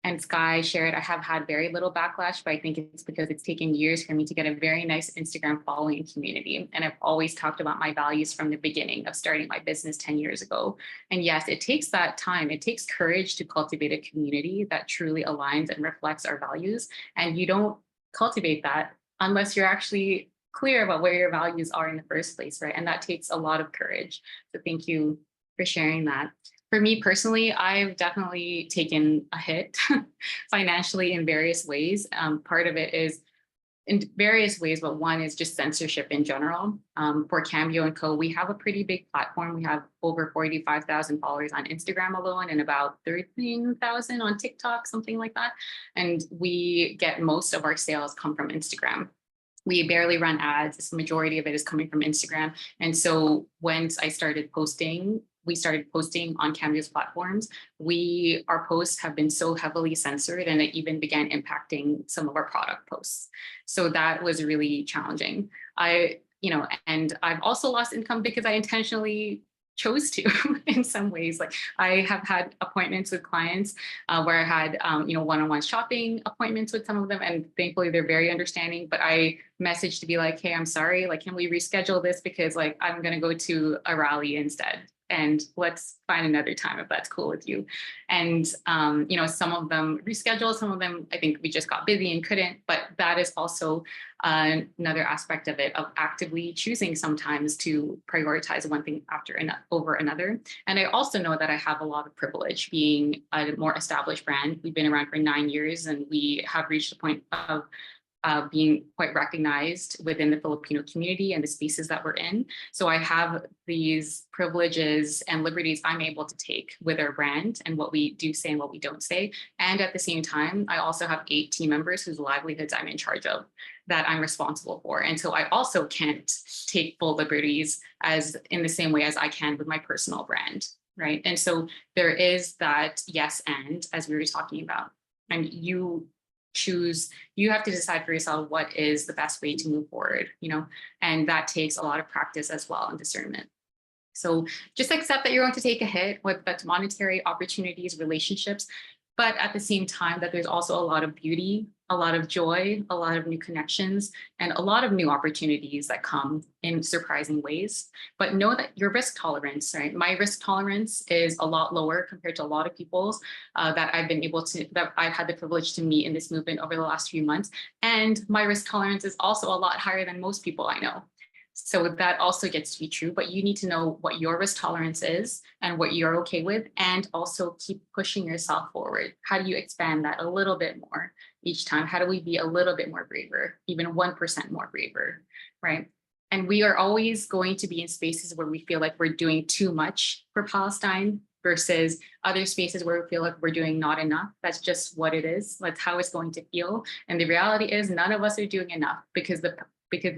S1: And Sky shared, I have had very little backlash, but I think it's because it's taken years for me to get a very nice Instagram following community. And I've always talked about my values from the beginning of starting my business 10 years ago. And yes, it takes that time. It takes courage to cultivate a community that truly aligns and reflects our values. And you don't cultivate that unless you're actually clear about where your values are in the first place, right? And that takes a lot of courage. So thank you for sharing that. For me personally, I've definitely taken a hit financially in various ways. Part of it is in various ways, but one is just censorship in general. For Cambio & Co., we have a pretty big platform. We have over 45,000 followers on Instagram alone and about 13,000 on TikTok, something like that. And we get most of our sales come from Instagram. We barely run ads. The majority of it is coming from Instagram. And so once we started posting on Cambio's platforms, our posts have been so heavily censored, and it even began impacting some of our product posts. So that was really challenging. And I've also lost income because I intentionally chose to in some ways. Like I have had appointments with clients where I had one-on-one shopping appointments with some of them, and thankfully they're very understanding. But I messaged to be like, hey, I'm sorry, like, can we reschedule this, because like I'm gonna go to a rally instead, and let's find another time if that's cool with you. And some of them rescheduled, some of them I think we just got busy and couldn't. But that is also another aspect of it, of actively choosing sometimes to prioritize one thing over another. And I also know that I have a lot of privilege being a more established brand. We've been around for 9 years, and we have reached the point of being quite recognized within the Filipino community and the spaces that we're in. So I have these privileges and liberties I'm able to take with our brand and what we do say and what we don't say. And at the same time, I also have 8 team members whose livelihoods I'm in charge of, that I'm responsible for. And so I also can't take full liberties as in the same way as I can with my personal brand, right? And so there is that yes and, as we were talking about, and you have to decide for yourself what is the best way to move forward, and that takes a lot of practice as well and discernment. So just accept that you're going to take a hit, whether that's monetary, opportunities, relationships, but at the same time that there's also a lot of beauty, a lot of joy, a lot of new connections, and a lot of new opportunities that come in surprising ways. But know that your risk tolerance, right? My risk tolerance is a lot lower compared to a lot of people's that I've had the privilege to meet in this movement over the last few months. And my risk tolerance is also a lot higher than most people I know. So that also gets to be true, but you need to know what your risk tolerance is and what you're okay with, and also keep pushing yourself forward. How do you expand that a little bit more each time? How do we be a little bit more braver, even 1% more braver, right? And we are always going to be in spaces where we feel like we're doing too much for Palestine versus other spaces where we feel like we're doing not enough. That's just what it is. That's how it's going to feel. And the reality is none of us are doing enough because the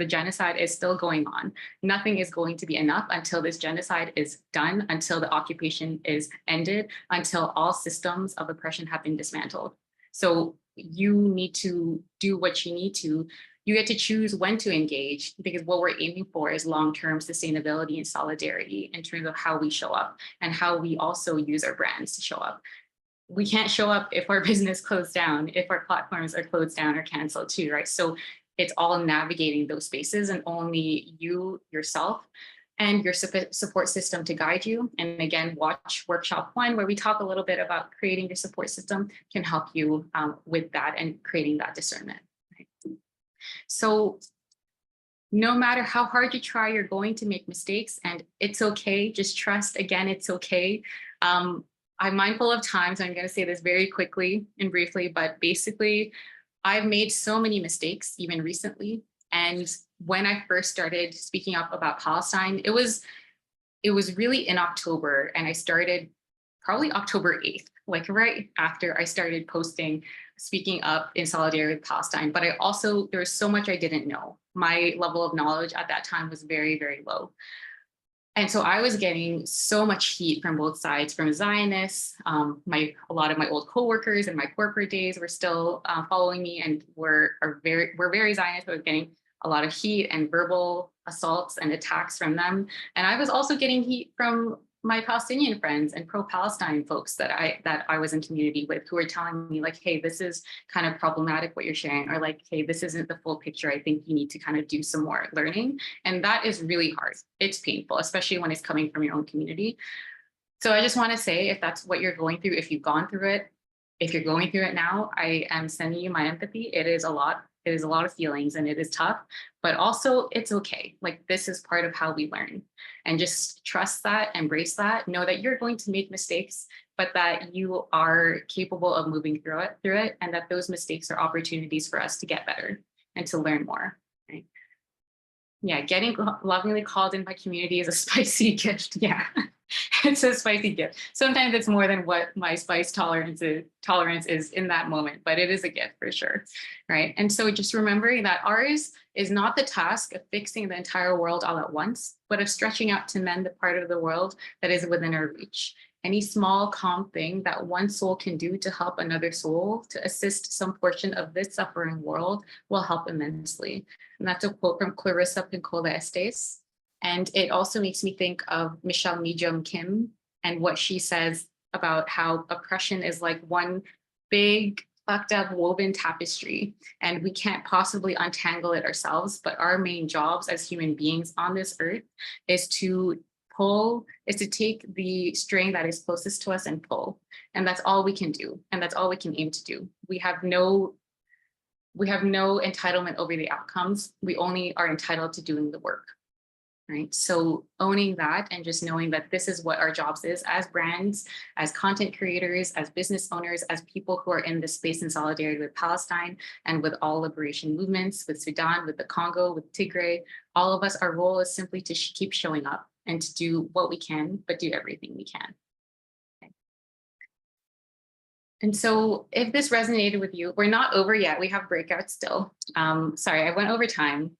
S1: genocide is still going on. Nothing is going to be enough until this genocide is done, until the occupation is ended, until all systems of oppression have been dismantled. So you need to do what you need to. You get to choose when to engage, because what we're aiming for is long-term sustainability and solidarity in terms of how we show up and how we also use our brands to show up. We can't show up if our business closed down, if our platforms are closed down or canceled too, right? So it's all navigating those spaces, and only you, yourself, and your support system to guide you. And again, watch workshop 1, where we talk a little bit about creating your support system, can help you with that and creating that discernment. Right? So no matter how hard you try, you're going to make mistakes, and it's okay. Just trust, again, it's okay. I'm mindful of time, so I'm going to say this very quickly and briefly, but basically, I've made so many mistakes, even recently. And when I first started speaking up about Palestine, it was really in October, and I started probably October 8th, like right after I started posting, speaking up in solidarity with Palestine. But there was so much I didn't know. My level of knowledge at that time was very, very low. And so I was getting so much heat from both sides, from Zionists. A lot of my old coworkers in my corporate days were still following me and were very Zionist. I was getting a lot of heat and verbal assaults and attacks from them. And I was also getting heat from my Palestinian friends and pro-Palestine folks that I was in community with, who were telling me like, hey, this is kind of problematic what you're sharing, or like, hey, this isn't the full picture. I think you need to kind of do some more learning. And that is really hard. It's painful, especially when it's coming from your own community. So I just want to say, if that's what you're going through, if you've gone through it, if you're going through it now, I am sending you my empathy. It is a lot. It is a lot of feelings, and it is tough, but also it's okay. Like, this is part of how we learn, and just trust that, embrace that, know that you're going to make mistakes, but that you are capable of moving through it, and that those mistakes are opportunities for us to get better and to learn more. Right? Yeah, getting lovingly called in by community is a spicy gift. Yeah. It's a spicy gift. Sometimes it's more than what my spice tolerance is in that moment, but it is a gift for sure, right? And so just remembering that ours is not the task of fixing the entire world all at once, but of stretching out to mend the part of the world that is within our reach. Any small, calm thing that one soul can do to help another soul, to assist some portion of this suffering world, will help immensely. And that's a quote from Clarissa Pinkola Estes. And it also makes me think of Michelle Mijum Kim and what she says about how oppression is like one big fucked up woven tapestry, and we can't possibly untangle it ourselves. But our main jobs as human beings on this earth is to take the string that is closest to us and pull. And that's all we can do. And that's all we can aim to do. We have no entitlement over the outcomes. We only are entitled to doing the work. Right. So owning that and just knowing that this is what our jobs is as brands, as content creators, as business owners, as people who are in this space in solidarity with Palestine and with all liberation movements, with Sudan, with the Congo, with Tigray, all of us, our role is simply to keep showing up and to do what we can, but do everything we can. Okay. And so if this resonated with you, we're not over yet. We have breakouts still. Sorry, I went over time,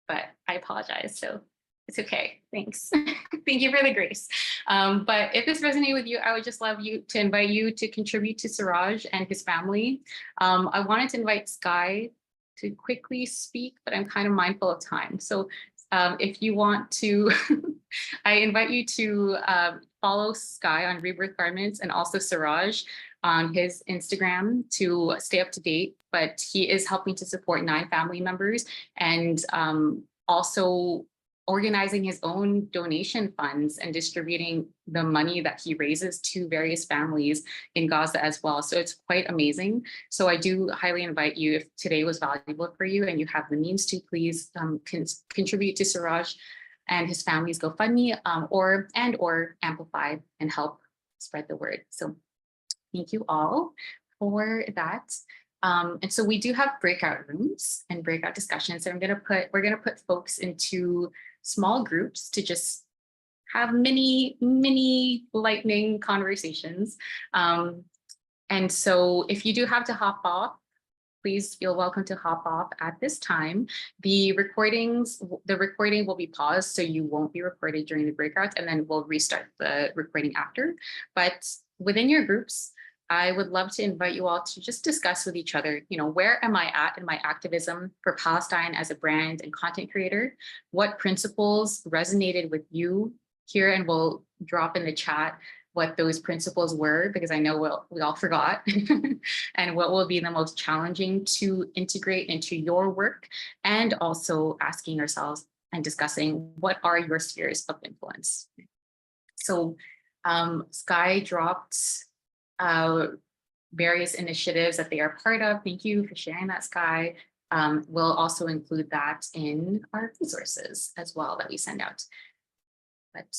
S1: but I apologize. So it's okay. Thanks. Thank you for the grace. But if this resonated with you, I would just love to invite you to contribute to Suraj and his family. I wanted to invite Sky to quickly speak, but I'm kind of mindful of time. So if you want to, I invite you to follow Sky on Rebirth Garments and also Suraj on his Instagram to stay up to date. But he is helping to support 9 family members, and also organizing his own donation funds and distributing the money that he raises to various families in Gaza as well. So it's quite amazing. So I do highly invite you, if today was valuable for you and you have the means to, please contribute to Suraj and his family's GoFundMe or amplify and help spread the word. So thank you all for that. And so we do have breakout rooms and breakout discussions. So we're gonna put folks into small groups to just have mini lightning conversations. And so if you do have to hop off, please feel welcome to hop off at this time. The recording will be paused, so you won't be recorded during the breakouts, and then we'll restart the recording after. But within your groups, I would love to invite you all to just discuss with each other, where am I at in my activism for Palestine as a brand and content creator? What principles resonated with you here? And we'll drop in the chat what those principles were, because I know we all forgot, and what will be the most challenging to integrate into your work, and also asking ourselves and discussing what are your spheres of influence. So Sky dropped various initiatives that they are part of. Thank you for sharing that, Sky. we'll also include that in our resources as well that we send out. But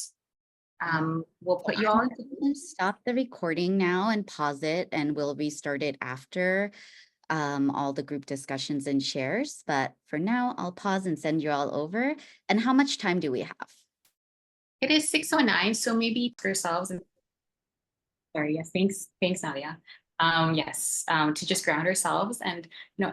S1: we'll put you all
S2: I'm gonna stop the recording now and pause it, and we'll restart it after all the group discussions and shares. But for now, I'll pause and send you all over. And how much time do we have?
S1: It is 6:09, so maybe yourselves. Sorry, yes, thanks, Nadia. Yes, to just ground ourselves and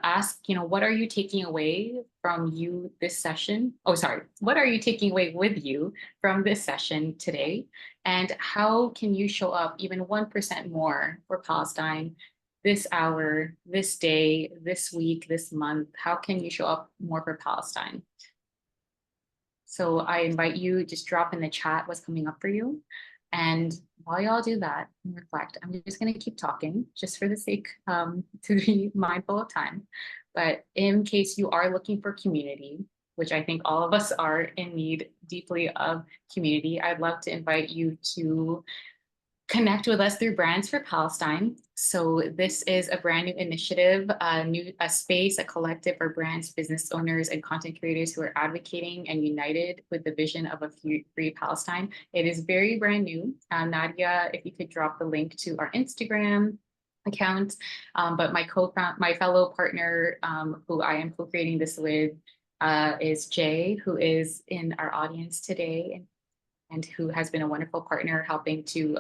S1: ask, what are you taking away from you this session? Oh, sorry, what are you taking away with you from this session today? And how can you show up even 1% more for Palestine this hour, this day, this week, this month? How can you show up more for Palestine? So I invite you, just drop in the chat what's coming up for you. And while y'all do that and reflect, I'm just going to keep talking just for the sake to be mindful of time. But in case you are looking for community, which I think all of us are in need deeply of community, I'd love to invite you to connect with us through Brands for Palestine. So this is a brand new initiative, a space, a collective for brands, business owners, and content creators who are advocating and united with the vision of a free Palestine. It is very brand new. Nadia, if you could drop the link to our Instagram account. But my fellow partner, who I am co-creating this with, is Jay, who is in our audience today, and who has been a wonderful partner helping to,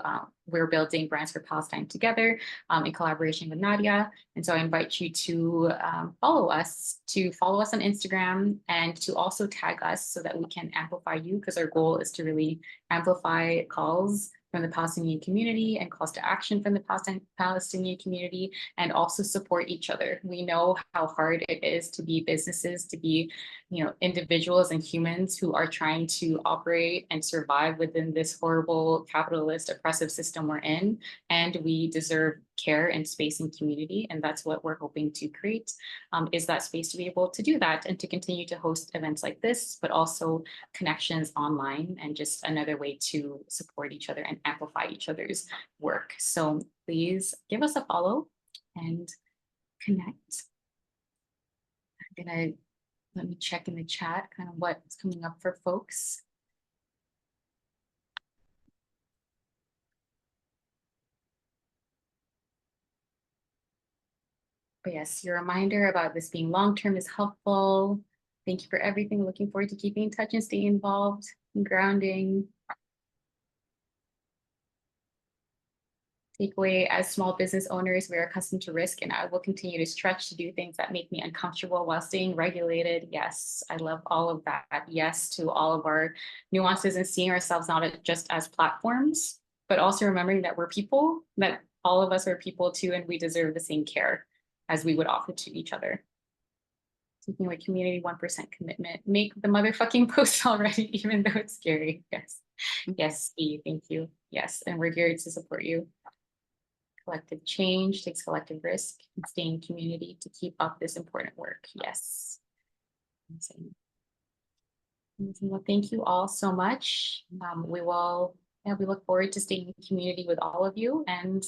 S1: we're building Brands for Palestine together in collaboration with Nadia. And so I invite you to follow us on Instagram and to also tag us so that we can amplify you, because our goal is to really amplify calls from the Palestinian community and calls to action from the Palestinian community, and also support each other. We know how hard it is to be businesses, to be individuals and humans who are trying to operate and survive within this horrible capitalist oppressive system we're in, and we deserve care and space and community. And that's what we're hoping to create, is that space to be able to do that and to continue to host events like this, but also connections online, and just another way to support each other and amplify each other's work. So please give us a follow and connect. Let me check in the chat kind of what's coming up for folks. But yes, your reminder about this being long-term is helpful. Thank you for everything. Looking forward to keeping in touch and staying involved and grounding. Takeaway: as small business owners, we are accustomed to risk, and I will continue to stretch to do things that make me uncomfortable while staying regulated. Yes, I love all of that. Yes to all of our nuances and seeing ourselves not just as platforms, but also remembering that we're people, that all of us are people too, and we deserve the same care as we would offer to each other. Taking away community, 1% commitment. Make the motherfucking post already, even though it's scary. Yes. Yes, Steve, thank you. Yes, and we're here to support you. Collective change takes collective risk, and stay in community to keep up this important work. Yes. Amazing. Well, thank you all so much. We look forward to staying in community with all of you, and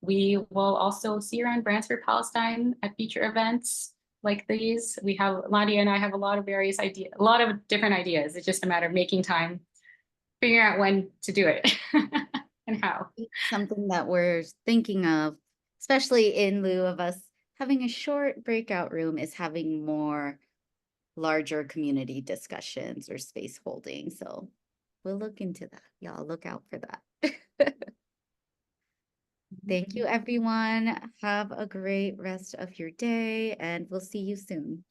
S1: we will also see you around Brands for Palestine at future events like these. Nadia and I have a lot of different ideas. It's just a matter of making time, figuring out when to do it and how.
S2: Something that we're thinking of, especially in lieu of us having a short breakout room, is having more larger community discussions or space holding. So we'll look into that. Y'all look out for that. Thank you, everyone. Have a great rest of your day, and we'll see you soon.